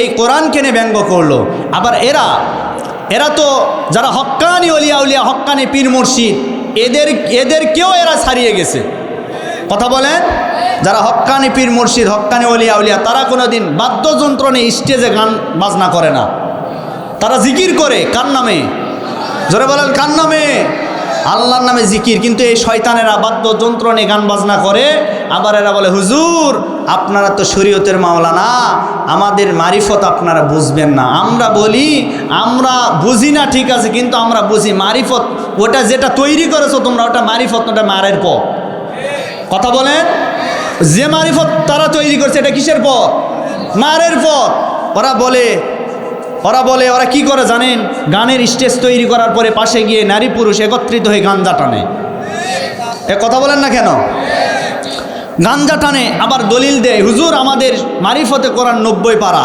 Speaker 1: এই কোরআনকে নিয়ে ব্যঙ্গ করলো। আবার এরা তো যারা হক্কানি ওলিয়া উলিয়া, হক্কানি পীর মুর্শিদ, এদেরকেও এরা ছাড়িয়ে গেছে। কথা বলেন, যারা হক্কানি পীর মুর্শিদ, হক্কানি ওলিয়া উলিয়া, তারা কোনোদিন বাদ্যযন্ত্র নিয়ে স্টেজে গান বাজনা করে না। তারা জিকির করে কার নামে? জোরে বলেন, কার নামে? আল্লাহর নামে জিকির। কিন্তু এই শয়তানেরা বাদ্যযন্ত্র নিয়ে গান বাজনা করে। আবার এরা বলে, হুজুর আপনারা তো শরীয়তের মাওলানা, আমাদের মারিফত আপনারা বুঝবেন না। আমরা বলি আমরা বুঝি না, ঠিক আছে, কিন্তু আমরা বুঝি মারিফত। ওটা যেটা তৈরি করেছো তোমরা, ওটা মারিফত, ওটা মারের পথ। কথা বলেন, যে মারিফত তারা তৈরি করছে, এটা কিসের পথ? মারের পথ। ওরা কি করে জানেন? গানের স্টেজ তৈরি করার পরে পাশে গিয়ে নারী পুরুষ একত্রিত হয়ে গাঞ্জা টানে। এ কথা বলেন না কেন? গাঞ্জা টানে, আবার দলিল দেয়, হুজুর আমাদের মারিফতে কোরআন 90 পারা,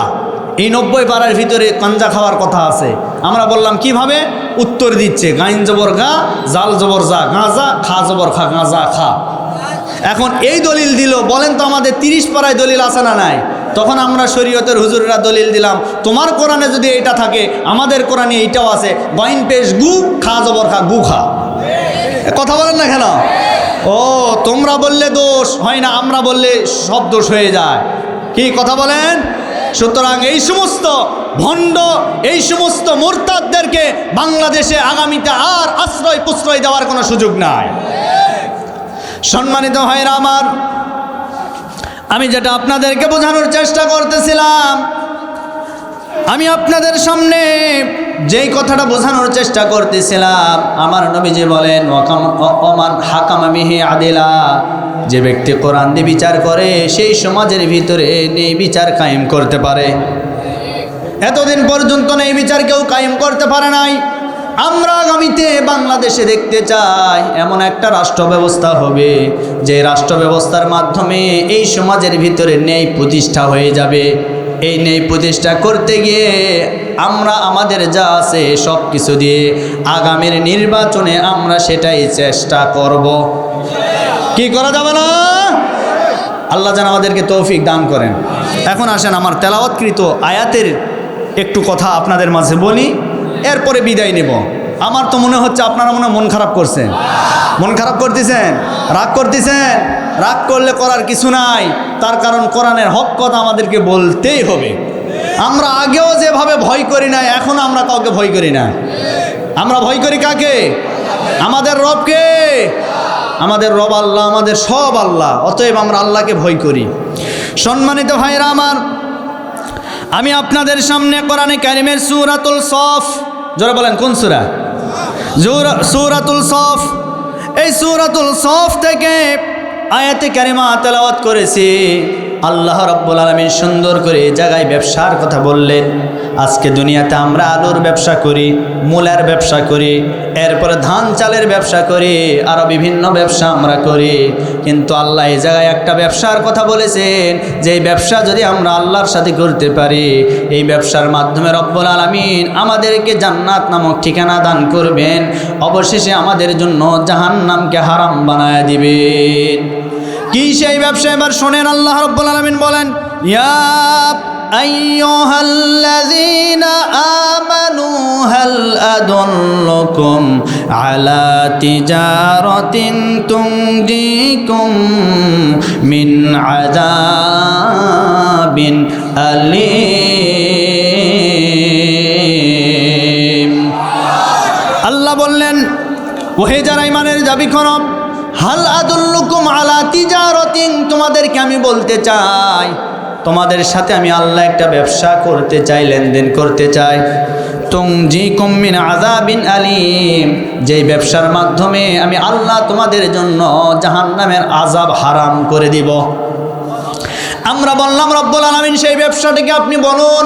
Speaker 1: এই 90 পারার ভিতরে গাঞ্জা খাওয়ার কথা আছে। আমরা বললাম কিভাবে? উত্তর দিচ্ছে, গাইন জবর গা, জাল জবর যা, গাঁজা, খা জবর খা, গাঁজা খা। এখন এই দলিল দিল, বলেন তো আমাদের 30 পারায় দলিল আছে না নাই? তখন আমরা শরীয়তের হুজুররা দলিল দিলাম, তোমার কোরআনে যদি এইটা থাকে আমাদের কোরআনে এইটাও আছে, গইন পেশ গু, খা জবর খা, গু খা। কথা বলেন না কেন? ও তোমরা বললে দোষ হয় না, আমরা বললে সব দোষ হয়ে যায়। কি কথা বলেন? সুতরাং এই সমস্ত ভণ্ড, এই সমস্ত মুরতাদদেরকে বাংলাদেশে আগামীতে আর আশ্রয় প্রশ্রয় দেওয়ার কোনো সুযোগ নাই। সম্মানিত ভাইরা আমার, আমি যেটা আপনাদেরকে বোঝানোর চেষ্টা করতেছিলাম, আমি আপনাদের সামনে যেই কথাটা বোঝানোর চেষ্টা করতেছিলাম, আমার নবীজি বলেন, ওমান হাকামা বিহি আদিলা, যে ব্যক্তি কোরআন দিয়ে বিচার করে সেই সমাজের ভিতরে নেই বিচার কায়েম করতে পারে। এতদিন পর্যন্ত নেই বিচার কেউ কায়েম করতে পারে নাই। আমরা আগামীতে বাংলাদেশে দেখতে চাই এমন একটা রাষ্ট্র ব্যবস্থা হবে, যে রাষ্ট্র ব্যবস্থার মাধ্যমে এই সমাজের ভিতরে ন্যায় প্রতিষ্ঠা হয়ে যাবে। এই ন্যায় প্রতিষ্ঠা করতে গিয়ে আমরা আমাদের যা আছে সব কিছু দিয়ে আগামীর নির্বাচনে আমরা সেটাই চেষ্টা করব। কি করা যাবে না? আল্লাহ যেন আমাদেরকে তৌফিক দান করেন। এখন আসেন আমার তেলাওয়াতকৃত আয়াতের একটু কথা আপনাদের মাঝে বলি, এরপরে বিদায় নেব। আমার তো মনে হচ্ছে আপনারা মনে মন খারাপ করছেন। মন খারাপ করতেছেন, রাগ করতেছেন। রাগ করলে করার কিছু নাই, তার কারণ কোরআনের হক কথা আমাদেরকে বলতেই হবে। আমরা আগেও যেভাবে ভয় করি না, এখন আমরা কাউকে ভয় করি না। আমরা ভয় করি কাকে? আমাদের রবকে। আমাদের রব আল্লাহ, আমাদের সব আল্লাহ। অতএব আমরা আল্লাহকে ভয় করি। সম্মানিত ভাইরা আমার, আমি আপনাদের সামনে কোরআনে কারিমের সূরাতুল সফ, যারা বলেন কোন সূরা? সূরাতুল সফ। এই সূরাতুল সফ থেকে আয়াতে কারিমা তেলাওয়াত করেছি। আল্লাহ রাব্বুল আলামিন সুন্দর করে এই জায়গায় ব্যবসার কথা বললেন। আজকে দুনিয়াতে আমরা আলুর ব্যবসা করি, মূলার ব্যবসা করি, এরপরে ধান চালের ব্যবসা করি, আরও বিভিন্ন ব্যবসা আমরা করি। কিন্তু আল্লাহ এই জায়গায় একটা ব্যবসার কথা বলেছেন, যে এই ব্যবসা যদি আমরা আল্লাহর সাথে করতে পারি, এই ব্যবসার মাধ্যমে রব্বুল আলামিন আমাদেরকে জান্নাত নামক ঠিকানা দান করবেন, অবশেষে আমাদের জন্য জাহান্নামকে হারাম বানায় দিবেন। কি সেই ব্যবসা? এবার শোনেন, আল্লাহ রাব্বুল আলামিন বলেন, ইয়া আইয়ুহাল্লাযীনা আমানু হাল আদুল্লুকুম আলা তিজারাতিন তুনজিকুম মিন আযাবিন আলীম। আল্লাহ বললেন, ওহে যারা ঈমানের দাবি করো, হাল আদুল্লুকুম আলা তিজারাতিন, তোমাদেরকে আমি বলতে চাই, তোমাদের সাথে আমি আল্লাহ একটা ব্যবসা করতে চাই, লেনদেন করতে চাই। তুনজিকুম মিন আযাবিন আলীম, যেই ব্যবসার মাধ্যমে আমি আল্লাহ তোমাদের জন্য জাহান্নামের আযাব হারাম করে দিব। আমরা বললাম রব্বুল আলামিন সেই ব্যবসাটাকে আপনি বলুন।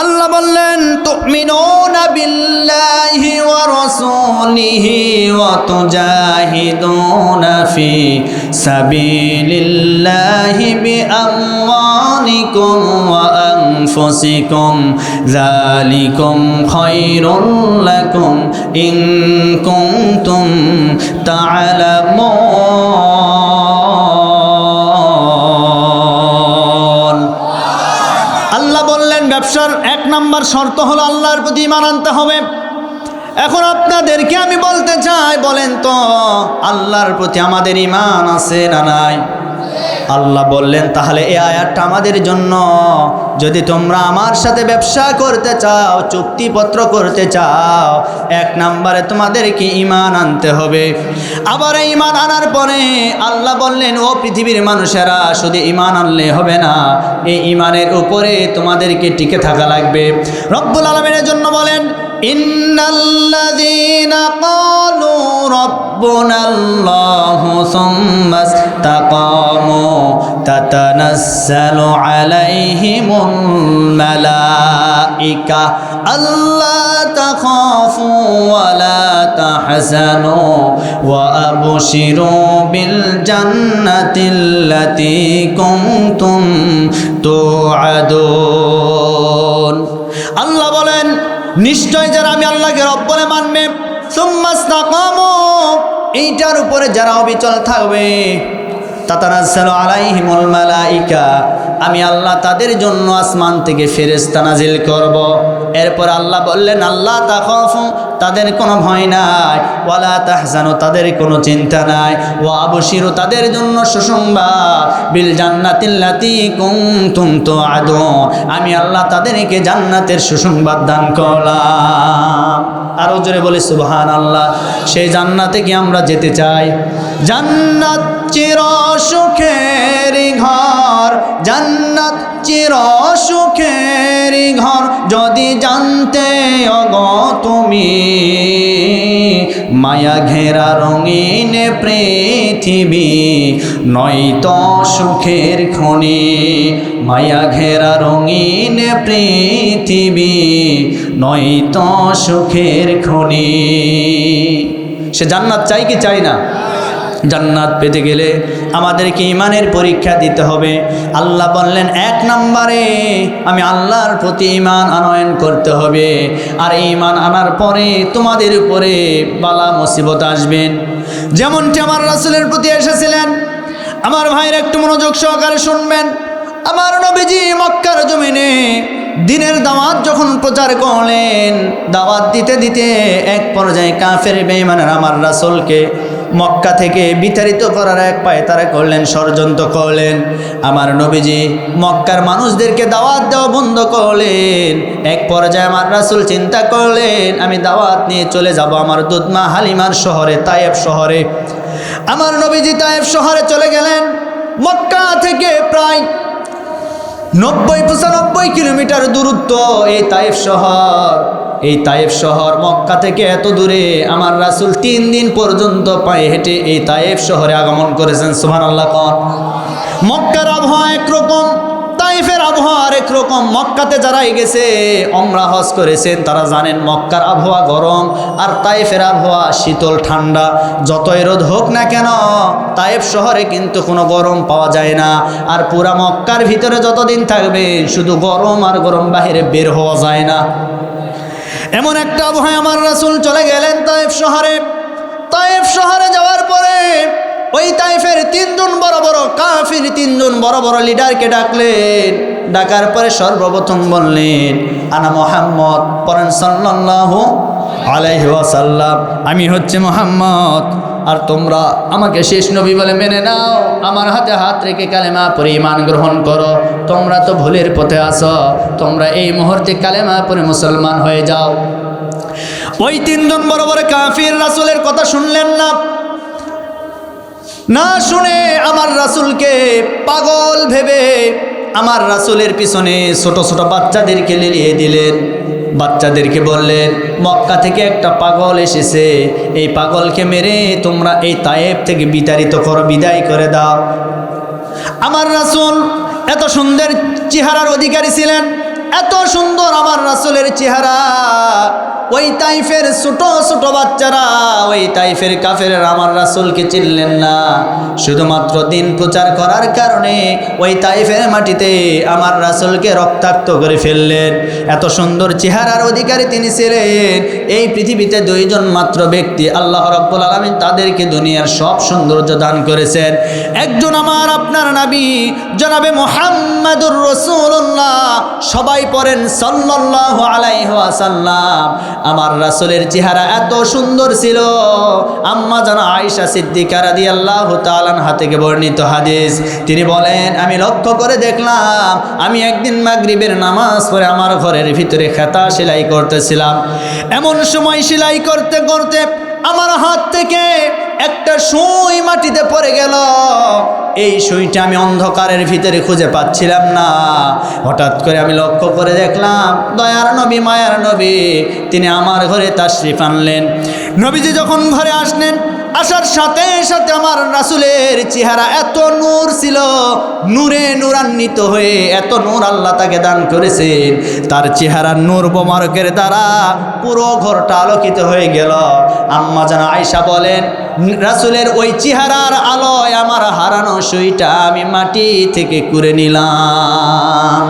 Speaker 1: আল্লাহ বললেন, তুমিনুনা বিল্লাহি ওয়া রাসূলিহি ওয়া তুজাহিদুনা ফি সাবিলিল্লাহি বিআমওয়ালিকুম ওয়া আনফুসিকুম যালিকুম খায়রুল লাকুম ইন কুনতুম তা'লামুন। আল্লাহ বললেন ব্যবসার এক নাম্বার শর্ত হলো আল্লাহর প্রতি ঈমান আনতে হবে। এখন আপনাদেরকে আমি বলতে চাই, বলেন তো আল্লাহর প্রতি আমাদের ঈমান আছে না নাই? আল্লাহ বললেন তাহলে এই আয়াতটা আমাদের জন্য, যদি তোমরা আমার সাথে ব্যবসা করতে চাও, চুক্তিপত্র করতে চাও, এক নম্বরে তোমাদেরকে ঈমান আনতে হবে। আবার এই ঈমান আনার পরে আল্লাহ বললেন, ও পৃথিবীর মানুষেরা, শুধু ঈমান আনলে হবে না, এই ঈমানের উপরে তোমাদেরকে টিকে থাকা লাগবে। রব্বুল আলামিনের জন্য বলেন, ইন্নাল্লাযীনা ক্বালু রাব্বুনাল্লাহু সুম্মা ইসতাকামু তাতানাজ্জালু আলাইহিমুল মালাইকা আল্লা তাখাফু ওয়া লা তাহজানু ওয়া আবশিরু বিল জান্নাতিল্লাতী কুনতুম তুআদুন। আল্লাহ বলেন, নিশ্চয় যারা আমি আল্লাহকে রব বলে মানবে, সুম্মা ইসতাকামু, এইটার উপরে যারা অবিচল থাকবে, তাতানাজ্জালু আলাইহিমুল মালাইকা, আমি আল্লাহ তাদের জন্য আসমান থেকে ফেরেশতা নাজিল করব। এরপর আল্লাহ বললেন, আল্লাহ তাখাফু, তাদের কোনো ভয় নাই, ওয়ালা তাহজানু, তাদের কোনো চিন্তা নাই, ওয়া আবশিরু, তাদের জন্য সুসংবাদ, বিল জান্নাতিল্লাতী কুনতুম তুআদুন, আমি আল্লাহ তাদেরকে জান্নাতের সুসংবাদ দান করলাম। আরো জোরে বলি সুবহানাল্লাহ। সেই জান্নাতে কি আমরা যেতে চাই? জান্নাত চির সুখের ঘর, জান্নাত চির সুখের ঘর, যদি জানতে ওগো তুমি, মায়া ঘেরা রঙিন পৃথিবী নয়তো সুখের খনি, মায়া ঘেরা রঙিন পৃথিবী নয়তো সুখের খনি। সে জান্নাত চাই কি চাই না? জান্নাত পেতে গেলে আমাদেরকে ঈমানের পরীক্ষা দিতে হবে। আল্লাহ বললেন, এক নম্বরে আমি আল্লাহর প্রতি ঈমান আনয়ন করতে হবে, আর ঈমান আনার পরে তোমাদের উপরে বালা মুসিবত আসবেন, যেমনটি আমার রাসূলের প্রতি এসেছিলেন। আমার ভাইয়ের একটু মনোযোগ সহকারে শুনবেন। আমার নবীজি মক্কার জমিনে দিনের দাওয়াত যখন প্রচার করলেন, দাওয়াত দিতে দিতে এক পর্যায়ে কাফের বেঈমানেরা আমার রাসূলকে মক্কা থেকে বিতাড়িত করার এক পায়ে তারা করলেন, ষড়যন্ত্র করলেন। আমার নবীজি মক্কার মানুষদেরকে দাওয়াত দেওয়া বন্ধ করলেন। এক পর্যায়ে আমার রাসূল চিন্তা করলেন, আমি দাওয়াত নিয়ে চলে যাব আমার দুধমা হালিমার শহরে, তায়েফ শহরে। আমার নবীজি তায়েফ শহরে চলে গেলেন। মক্কা থেকে প্রায় 90-95 কিলোমিটার দূরত্ব এই তায়েফ শহর। এই তায়েফ শহর মক্কা থেকে এত দূরে, আমার রাসূল 3 দিন পর্যন্ত পায়ে হেঁটে এই তায়েফ শহরে আগমন করেছেন। সুবহানাল্লাহ। কোন মক্কার আবহাওয়া একরকম, তায়েফের আবহাওয়া আরেক রকম। মক্কাতে যারাই গেছে, ওমরা হজ করেছেন, তারা জানেন মক্কার আবহাওয়া গরম, আর তায়েফের আবহাওয়া শীতল ঠান্ডা। যতই রোদ হোক না কেন, তায়েফ শহরে কিন্তু কোনো গরম পাওয়া যায় না। আর পুরা মক্কার ভিতরে যতদিন থাকবে শুধু গরম আর গরম, বাহিরে বের হওয়া যায় না। এমন একটা আবহাওয়া আমার রাসূল চলে গেলেন তায়েফ শহরে। তায়েফ শহরে যাওয়ার পরে ওই তায়েফের 3 জন বড় বড় কাফির, 3 জন বড় বড় লিডারকে ডাকলেন। ডাকার পরে সর্বপ্রথম বললেন, আনা মুহাম্মদ, পড়েন সাল্লাল্লাহু আলাইহি ওয়াসাল্লাম, আমি হচ্ছে মুহাম্মদ, আর তোমরা আমাকে শেষ নবী বলে মেনে নাও। আমার হাতে হাত রেখে কালেমা পড়ে ঈমান গ্রহণ করো। তোমরা তো ভুলের পথে আছো, তোমরা এই মুহূর্তে কালেমা পড়ে মুসলমান হয়ে যাও। ওই 3 জন বড় বড় কাফির রাসূলের কথা শুনলেন না। না শুনে আমার রাসূলকে পাগল ভেবে আমার রাসূলের পিছনে ছোট ছোট বাচ্চাদেরকে লেলিয়ে দিলেন। বাচ্চাদেরকে বললেন, মক্কা থেকে একটা পাগল এসেছে, এই পাগলকে মেরে তোমরা এই তায়েফ থেকে বিতাড়িত করো, বিদায় করে দাও। আমার রাসূল এত সুন্দর চেহারার অধিকারী ছিলেন, এত সুন্দর আমার রাসূলের চেহারা। ওই তাইফের ছোট ছোট বাচ্চারা, ওই তাইফের কাফেররা আমার রাসূলকে চিনলেন না। শুধুমাত্র দিন প্রচার করার কারণে ওই তাইফের মাটিতে আমার রাসূলকে রক্তাক্ত করে ফেললেন। এত সুন্দর চেহারার অধিকারী তিনি ছিলেন। এই পৃথিবীতে 2 জন মাত্র ব্যক্তি আল্লাহ রাব্বুল আলামিন তাদেরকে দুনিয়ার সব সৌন্দর্য দান করেছেন। একজন আমার আপনার নবী জনাবে মুহাম্মাদুর রাসূলুল্লাহ। সবাই সবাই পড়েন সাল্লাল্লাহু আলাইহি ওয়াসাল্লাম। আমার রাসূলের চেহারা এত সুন্দর ছিল, আম্মা জান আয়েশা সিদ্দিকা রাদিয়াল্লাহু তাআলা আনহা থেকে বর্ণিত হাদিস, তিনি বলেন আমি লক্ষ্য করে দেখলাম, আমি একদিন মাগরিবের নামাজ পড়ে আমার ঘরের ভিতরে খাতা সেলাই করতেছিলাম। এমন সময় সেলাই করতে করতে আমার হাত থেকে একটা সুই মাটিতে পড়ে গেল। এই সুইটা আমি অন্ধকারের ভিতরে খুঁজে পাচ্ছিলাম না। হঠাৎ করে আমি লক্ষ্য করে দেখলাম দয়ার নবী মায়ার নবী তিনি আমার ঘরে তাশরিফ আনলেন। নবীজি যখন ঘরে আসলেন, আসার সাথে সাথে আমার রাসূলের চেহারা এত নূর ছিল, নূরে নূরান্বিত হয়ে এত নূর আল্লাহ তাকে দান করেছেন, তার চেহারার নূর মোবারকের দ্বারা পুরো ঘরটা আলোকিত হয়ে গেল। আম্মা জান আয়েশা বলেন রাসূলের ওই চেহারার আলোয় আমার হারানো সুইটা আমি মাটি থেকে কুড়ে নিলাম।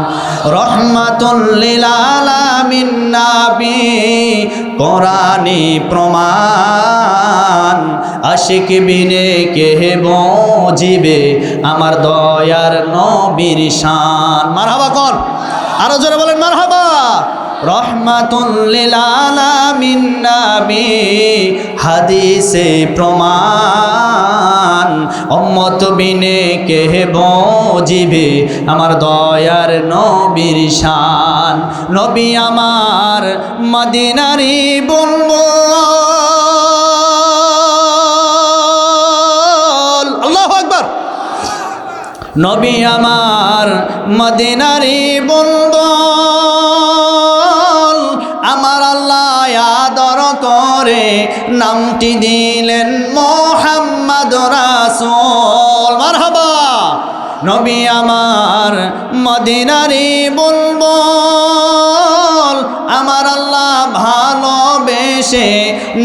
Speaker 1: রহমাতুল লিল আলামিন নবী কোরআনি প্রমাণ, আশিক বিনে কে বুঝিবে আমার দয়ার নবীর শান। মারহাবা কর, আরো জোরে বলেন মারহাবা। রহমাতুল লিল আলামিন নবী হাদিসে প্রমাণ, উম্মত বিনে কে বুঝিবে আমার দয়ার নবীর শান। নবী আমার মদিনারি বুলবুল, আল্লাহু আকবার। নবী আমার মদিনারি বুলবুল, আমার আল্লাহ আদর করে নামটি দিলেন মুহাম্মদ রাসূল। মারহাবা। নবী আমার মদিনারি বুলবুল, আমার আল্লাহ ভালোবেসে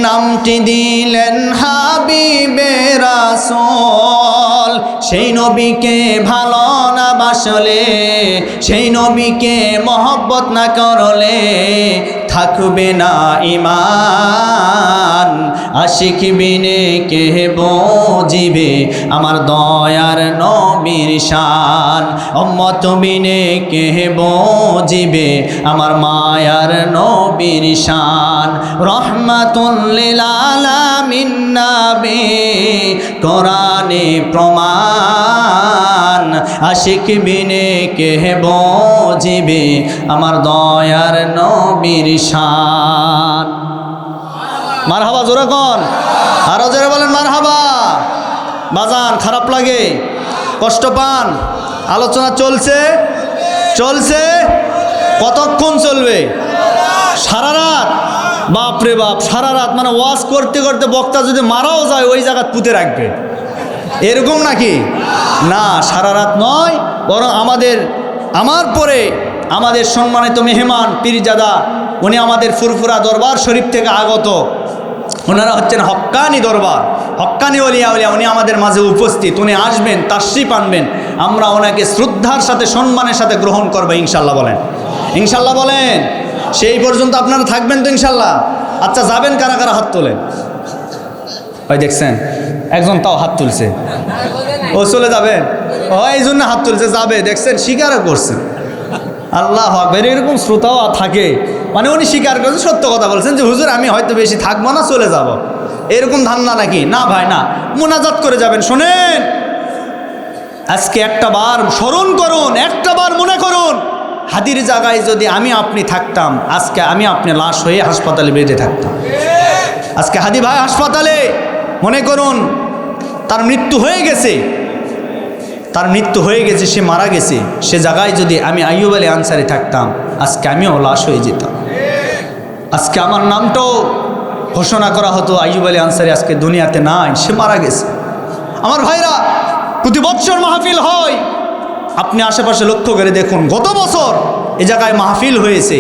Speaker 1: নামটি দিলেন হাবিবে রাসূল। সেই নবীকে ভালো না বাসলে, সেই নবীকে মহব্বত না করলে থাকবে না ঈমান। আশিক বিনে কে বুঝিবে আমার দয়ার নবীর শান, উম্মত বিনে কে বুঝিবে আমার মায়ার নবীর শান। রহমাতুল লিল আলামিন নবী কোরআনে প্রমাণ, আশিক বিনে কে বুঝিবে আমার দয়ার নবীর শান। মারহাবা জোরে কোন, আরো জোরে বলেন মারহাবা। বাজান খারাপ লাগে, কষ্ট পান? আলোচনা চলছে চলছে, কতক্ষণ চলবে? সারা রাত? বাপরে বাপ, সারা রাত মানে ওয়াজ করতে করতে বক্তা যদি মারাও যায় ওই জায়গা পুঁতে রাখবে, এরকম নাকি? না, সারা রাত নয়, বরং আমার পরে আমাদের সম্মানিত মেহমান পীরজাদা, উনি আমাদের ফুরফুরা দরবার শরীফ থেকে আগত, ওনারা হচ্ছেন হক্কানি দরবার, হক্কানি ওলিয়া উলিয়া, উনি আমাদের মাঝে উপস্থিত। উনি আসবেন, তাশরিফ আনবেন, আমরা ওনাকে শ্রদ্ধার সাথে সম্মানের সাথে গ্রহণ করবো ইনশাল্লাহ। বলেন ইনশাল্লাহ বলেন। সেই পর্যন্ত আপনারা থাকবেন তো ইনশাল্লাহ? আচ্ছা যাবেন কারা কারা? হাত তোলেন। ওই দেখছেন একজন তাও হাত তুলছে, ও চলে যাবেন, ও এই জন্য হাত তুলছে, যাবে, দেখছেন স্বীকারও করছে। আল্লাহ আকবার। এরকম শ্রোতাও থাকে, মানে উনি স্বীকার করেছেন, সত্য কথা বলছেন যে হুজুর আমি হয়তো বেশি থাকবো না, চলে যাব, এরকম ধারণা নাকি? না ভাই না, মুনাজাত করে যাবেন। শোনেন, আজকে একটা বার স্মরণ করুন, একটা বার মনে করুন, হাদির জায়গায় যদি আমি আপনি থাকতাম, আজকে আমি আপনি লাশ হয়ে হাসপাতালে বেঁধে থাকতাম। আজকে হাদি ভাই হাসপাতালে, মনে করুন তার মৃত্যু হয়ে গেছে, তার মৃত্যু হয়ে গেছে, সে মারা গেছে, সে জায়গায় যদি আমি আইয়ুব আলী আনসারী থাকতাম, আজকে আমিও লাশ হয়ে যেতাম। আজকে আমার নামটাও ঘোষণা করা হতো আইয়ুব আলী আনসারী আজকে দুনিয়াতে নাই, সে মারা গেছে। আমার ভাইরা, প্রতি বছর মাহফিল হয়, আপনি আশেপাশে লক্ষ্য করে দেখুন, গত বছর এ জায়গায় মাহফিল হয়েছে,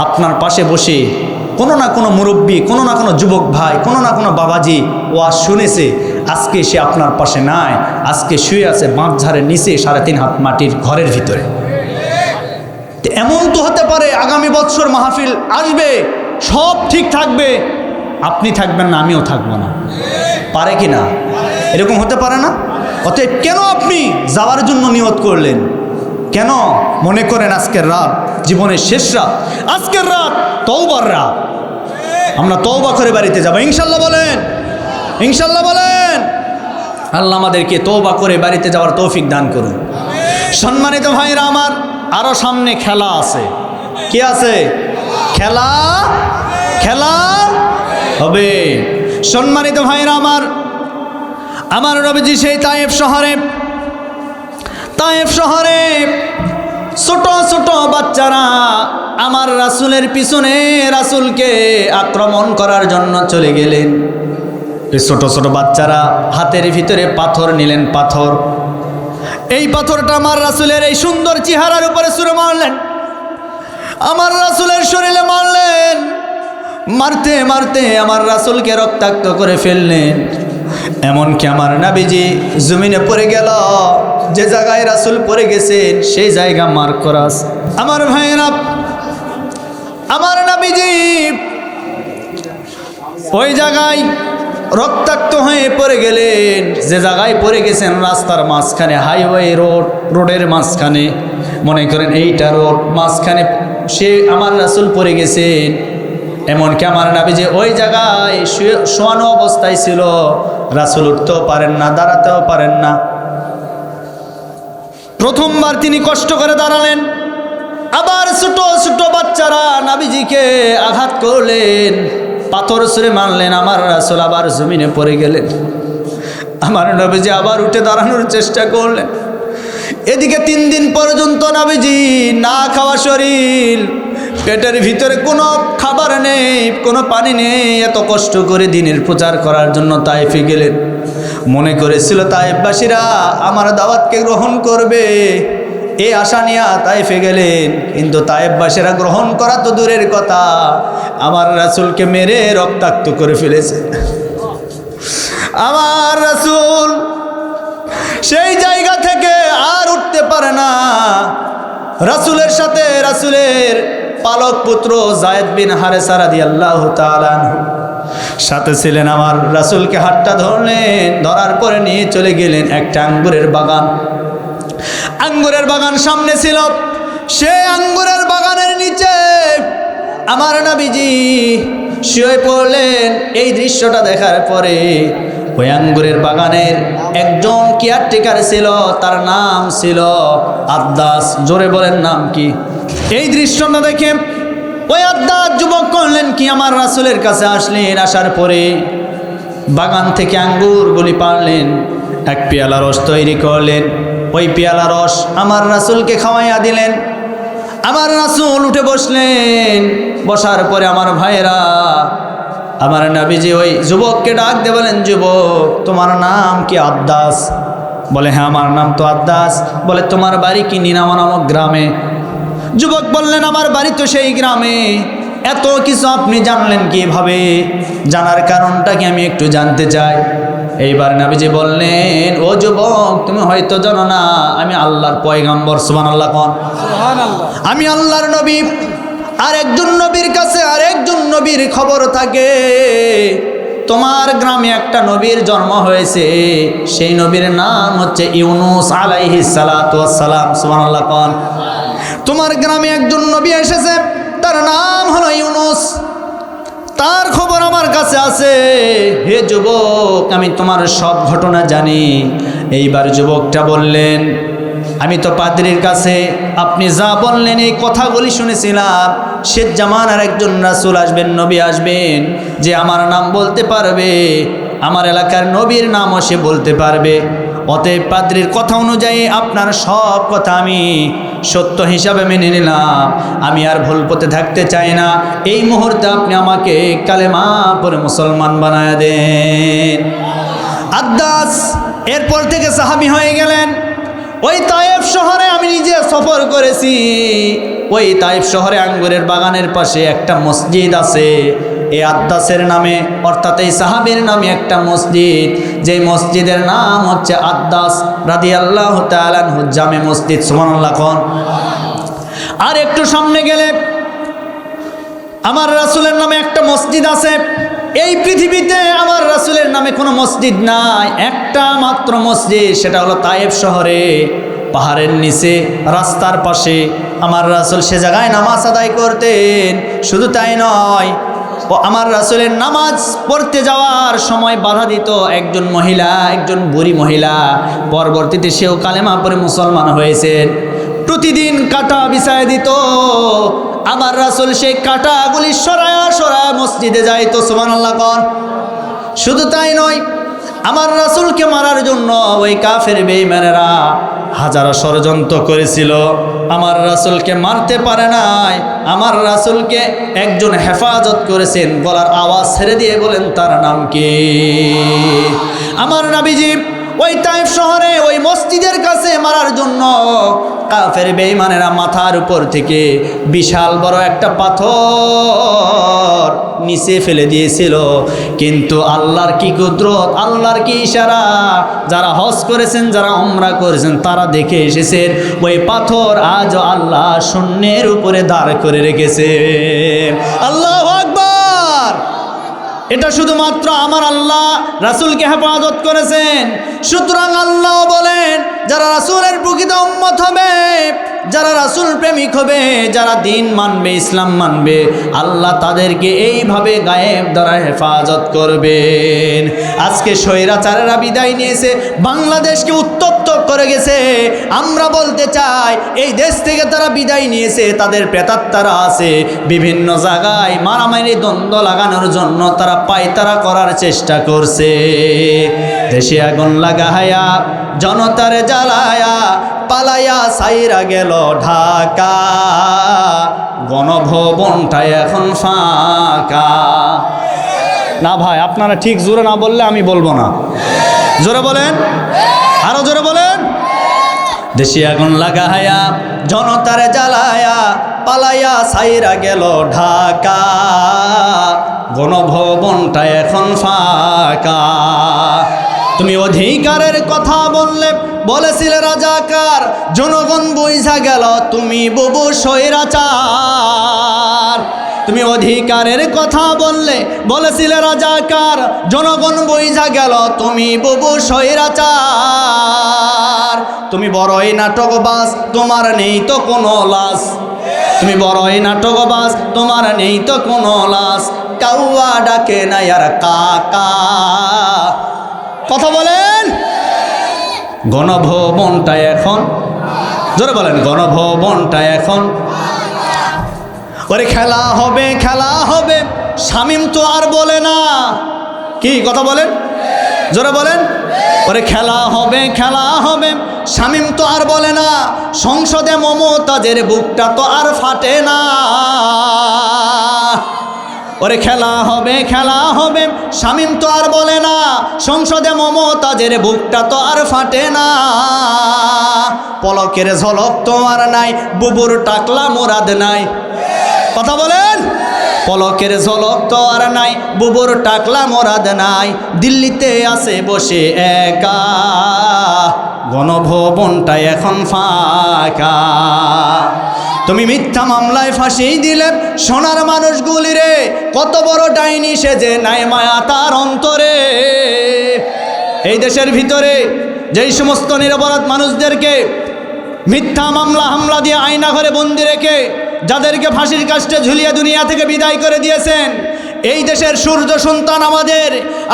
Speaker 1: আপনার পাশে বসে কোনো না কোনো মুরব্বী, কোনো না কোনো যুবক ভাই, কোনো না কোনো বাবাজি ওয়াজ শুনেছে। আজকে সে আপনার পাশে নাই, আজকে শুয়ে আছে বাঁশঝাড়ের নিচে 3.5 হাত মাটির ঘরের ভিতরে। এমন তো হতে পারে আগামী বছর মাহফিল আসবে, সব ঠিক থাকবে, আপনি থাকবেন না, আমিও থাকবো না, পারে কি না? এরকম হতে পারে না? অতএব কেন আপনি যাওয়ার জন্য নিয়ত করলেন? কেন মনে করেন আজকের রাত জীবনের শেষ রাত, আজকের রাত তওবার রাত। আমরা তওবা করে বাড়িতে যাব ইনশাল্লাহ বলেন, ইনশাল্লাহ বলেন। আল্লাহ আমাদেরকে তওবা করে বাড়িতে যাওয়ার তৌফিক দান করুন। সম্মানিত ভাইরা আমার, আরো সামনে খেলা আছে। কি আছে? খেলা, খেলা হবে। সম্মানিত ভাইরা আমার, আমার নবীজি সেই তায়েফ শহরে ছোট ছোট বাচ্চারা আমার রাসূলের পিছনে রাসূলকে আক্রমণ করার জন্য চলে গেলেন। এই ছোট ছোট বাচ্চারা হাতের ভিতরে পাথর নিলেন, পাথর। এই পাথরটা আমার রাসূলের এই সুন্দর চেহারার উপরে ছুঁড়ে মারলেন, আমার রাসূলের শরীরে মারলেন। মারতে মারতে আমার রাসূলকে রক্তাক্ত করে ফেললেন। এমনকি আমার নবীজি জমিনে পড়ে গেল, যে জায়গায় রাসূল পড়ে গেছেন সেই জায়গা মার্ক করা আছে। আমার ভাইয়েরা, আমার নবীজি ওই জায়গায় রক্তাক্ত হয়ে পড়ে গেলেন। যে জায়গায় পড়ে গেছেন রাস্তার মাঝখানে, হাইওয়ে রোডের মাঝখানে, মনে করেন এইটা রোড, মাঝখানে সে আমার রাসূল পড়ে গেছেন। এমনকি আমার নবীজি ওই জায়গায় শোয়ানো অবস্থায় ছিল, রাসূল উঠতেও পারেন না, দাঁড়াতেও পারেন না। প্রথমবার তিনি কষ্ট করে দাঁড়ালেন, আবার ছোট ছোট বাচ্চারা নবীজিকে আঘাত করলেন, পাথর ছুঁড়ে মারলেন। আমার রাসূল আবার জমিনে পড়ে গেলেন। আমার নবীজি আবার উঠে দাঁড়ানোর চেষ্টা করলেন। এদিকে 3 দিন পর্যন্ত নবীজি না খাওয়া শরীর, পেটের ভিতরে কোনো খাবার নেই, কোনো পানি নেই। এত কষ্ট করে দ্বীনের প্রচার করার জন্য তায়েফে গেলেন। মনে করেছিল তায়েফবাসীরা আমার দাওয়াতকে গ্রহণ করবে, এই আশা নিয়ে তায়েফে গেলেন। কিন্তু তায়েফবাসীরা গ্রহণ করা তো দূরের কথা, আমার রাসূলকে মেরে রক্তাক্ত করে ফেলেছে। আমার রাসূল সেই জায়গা থেকে আর উঠতে পারে না। রাসূলের সাথে রাসূলের পালক পুত্র যায়েদ বিন হারেসা রাদিয়াল্লাহু তাআলা আনহু সাথে ছিলেন। আমার রাসূলকে হাতটা ধরলেন, ধরার পরে নিয়ে চলে গেলেন একটা আঙ্গুরের বাগান। আঙ্গুরের বাগান সামনে ছিল, সেই আঙ্গুরের বাগানের নিচে আমার নবীজি শুয়ে পড়লেন। এই দৃশ্যটা দেখার পরে ওই আঙ্গুরের বাগানের একজন কেয়ারটেকার ছিল, তার নাম ছিল আদ্দাস। জোরে বলেন নাম কি? এই দৃশ্যটা দেখে ওই আদ্দাস যুবক করলেন কি, আমার রাসূলের কাছে আসলেন। আসার পরে বাগান থেকে আঙ্গুরগুলি পারলেন, এক পেয়ালা রস তৈরি করলেন। ওই পেয়ালা রস আমার রাসূলকে খাওয়াইয়া দিলেন। আমার রাসূল উঠে বসলেন। বসার পরে আমার ভাইয়েরা, আমার নবীজি ওই যুবককে ডাক দিয়ে বলেন, যুবক তোমার নাম কি? আদ্দাস। বলে হ্যাঁ আমার নাম তো আদ্দাস। বলে তোমার বাড়ি কি? নিনামা নামক গ্রামে। যুবক বললেন আমার বাড়ি তো সেই গ্রামে। এত কিছু আপনি জানলেন কিভাবে? জানার কারণটা কি আমি একটু জানতে চাই। এইবার নবীজি বললেন, ও যুবক তুমি হয়তো জানো না, আমি আল্লাহর পয়গাম্বর। সুবহানাল্লাহ কোন? আমি আল্লাহর নবী। আর একজন নবীর কাছে আর একজন নবীর খবর থাকে। তোমার গ্রামে একটা নবীর জন্ম হয়েছে, সেই নবীর নাম হচ্ছে ইউনুস আলাইহিস সালাতু ওয়াস সালাম। সুবহানাল্লাহ কোন? তোমার গ্রামে একজন নবী এসেছে, তার নাম হলো ইউনুস, তার খবর আমার কাছে আছে। হে যুবক আমি তোমার সব ঘটনা জানি। এইবার যুবকটা বললেন, আমি তো পাদ্রীর কাছে আপনি যা বললেন এই কথাগুলি শুনেছিলাম। শেষ জামানার একজন রাসূল আসবেন, নবী আসবেন, যে আমার নাম বলতে পারবে, আমার এলাকার নবীর নামও সে বলতে পারবে। অতএব পাদ্রীর কথা অনুযায়ী আপনার সব কথা আমি সত্য হিসাবে মেনে নিলাম। আমি আর ভুল পথে থাকতে চাই না। এই মুহূর্তে আপনি আমাকে কালেমা পড়ে মুসলমান বানায় দেন। আদ্দাস এরপর থেকে সাহাবী হয়ে গেলেন। ওই তায়েফ শহরে আমি নিজে সফর করেছি। ওই তায়েফ শহরে আঙ্গুরের বাগানের পাশে একটা মসজিদ আছে, এই আদ্দাসের নামে, অর্থাৎ এই সাহাবীর নামে একটা মসজিদ, যেই মসজিদের নাম হচ্ছে আদ্দাস রাদিয়াল্লাহু তাআলা আনহু জামে মসজিদ। সুবহানাল্লাহ কোন? আর একটু সামনে গেলে আমার রাসূলের নামে একটা মসজিদ আছে। এই পৃথিবীতে আমার রাসূলের নামে কোনো মসজিদ নাই, একটা মাত্র মসজিদ, সেটা হলো তায়েফ শহরে। পাহাড়ের নিচে রাস্তার পাশে আমার রাসূল সে জায়গায় নামাজ আদায় করতেন। শুধু তাই নয়, ও আমার রাসূলের নামাজ পড়তে যাওয়ার সময় বাধা দিত একজন মহিলা, একজন বুড়ি মহিলা। পরবর্তীতে সেও কালেমা পড়ে মুসলমান হয়েছেন। প্রতিদিন কাঁটা বিছায় দিত। আমার রাসূল সেই কাঁটাগুলি সরায়া সরায়া মসজিদে যাইতো। সুবহানাল্লাহ কোন। শুধু তাই নয়, আমার রাসূলকে মারার জন্য ওই কাফের বেঈমানেরা হাজারো ষড়যন্ত্র করেছিল। আমার রাসূলকে মারতে পারে নাই। আমার রাসূলকে একজন হেফাজত করেছেন। গলার আওয়াজ ছেড়ে দিয়ে বলেন তার নাম কি? আমার নবীজি ওই তায়েফ শহরে ওই মসজিদের কাছে মারার জন্য কাফের বেঈমানেরা মাথার উপর থেকে বিশাল বড় একটা পাথর নিচে ফেলে দিয়েছিল। কিন্তু আল্লাহর কি কুদরত, আল্লাহর কি ইশারা, যারা হজ করেছেন, যারা উমরা করেছেন তারা দেখে এসেছেন ওই পাথর আজও আল্লাহ শূন্যের উপরে দাঁড় করে রেখেছে। আল্লাহু আকবার। এটা শুধুমাত্র আমার আল্লাহ রাসূলকে হেফাজত করেছেন। সুতরাং আল্লাহ বলেন, যারা রাসূলের প্রকৃত উম্মত হবে, যারা রাসূল প্রেমিক হবে, যারা দিন মানবে, ইসলাম মানবে, আল্লাহ তাদেরকে এইভাবে গায়েব দ্বারা হেফাজত করবেন। আজকে স্বৈরাচারেরা বিদায় নিয়েছে, বাংলাদেশকে উত্তপ্ত করে গেছে। আমরা বলতে চাই, এই দেশ থেকে তারা বিদায় নিয়েছে, তাদের প্রেতাত্মারা আছে বিভিন্ন জায়গায় মারামারি দ্বন্দ্ব লাগানোর জন্য তারা পায়তারা করার চেষ্টা করছে। দেশে আগুন লাগায়া জনতারে জ্বালায়া পালায়া সাইরা গেল ঢাকা, গণভবনটা এখন ফাঁকা। না ভাই, আপনারা ঠিক জোরে না বললে আমি বলবো না। জোরে বলেন, আরো জোরে বলেন। দেশে আগুন লাগায়া জনতারে জ্বালায়া পালায়া সাইরা গেল ঢাকা, গণভবনটা এখন ফাঁকা। তুমি অধিকারের কথা বললে বলেছিলে রাজাকার, জনগণ বুঝা গেল তুমি বুবু স্বৈরাচার। তুমি অধিকারের কথা বলেছিলে রাজাকার, জনগণ বুঝা গেল তুমি বুবু স্বৈরাচার। তুমি বড়ই নাটকবাজ, তোমার নেই তো কোনো লাজ। তুমি বড়ই নাটকবাজ, তোমার নেই তো কোনো লাজ। কাউয়া ডাকে না আর কাকা। কথা বলেন। গণভবনটা এখন, জোরে বলেন, গণভবনটা এখন। ওরে খেলা হবে, খেলা হবে, শামীম তো আর বলে না। কি কথা বলেন? জোরে বলেন। ওরে খেলা হবে, খেলা হবে, শামীম তো আর বলে না। সংসদে মমতাজের বুকটা তো আর ফাটে না। ওরে খেলা হবে, খেলা হবে, শামীম তো আর বলে না। সংসদে মমতাজের বুকটা তো আর ফাটে না। পলকের ঝলক তো আর নাই, বুবুর টাকলা মুরাদ নাই। কথা বলেন। পলকের ঝলক তো আর নাই, বুবুর টাকলা মুরাদ নাই। দিল্লিতে আছে বসে একা, গণভবনটা এখন ফাঁকা। তুমি মিথ্যা মামলায় ফাঁসি দিলে সোনার মানুষগুলি রে, কত বড় ডাইনি সেজে নাই মায়া তার অন্তরে। এই দেশের ভিতরে যেই সমস্ত নিরপরাধ মানুষদেরকে মিথ্যা মামলা হামলা দিয়ে আয়না ঘরে বন্দি রেখে যাদেরকে ফাঁসির কাস্টে ঝুলিয়ে দুনিয়া থেকে বিদায় করে দিয়েছেন, এই দেশের সূর্য সন্তান আমাদের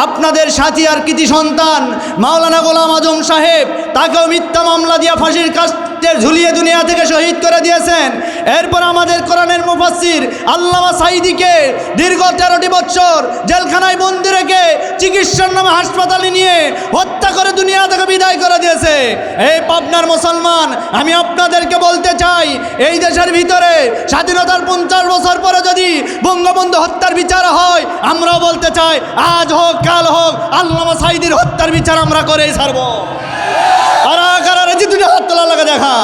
Speaker 1: আপনাদের সাথী আর কৃতি সন্তান মাওলানা গোলাম আজম সাহেব, তাকেও মিথ্যা মামলা দিয়ে ফাঁসির কাস্টে ঝুলিয়ে দুনিয়া থেকে শহীদ করে দিয়েছেন। এরপর আমাদের কোরআনের মুফাসসির আল্লামা সাঈদীকে দীর্ঘ 13টি বছর জেলখানায় বন্দি রেখে চিকিৎসার নামে হাসপাতালে নিয়ে হত্যা করে দুনিয়া থেকে বিদায় করে দিয়েছে। এই পাবনার মুসলমান, আমি আপনাদেরকে বলতে চাই, এই দেশের ভিতরে স্বাধীনতার 50 বছর পরে যদি বঙ্গবন্ধু হত্যার বিচার হয়, আমরাও বলতে চাই আজ হোক কাল হোক আল্লামা সাঈদীর হত্যার বিচার আমরা করেই ছাড়ব। আর কারা রাজি দুটো হাত তোলা লাগা দেখা।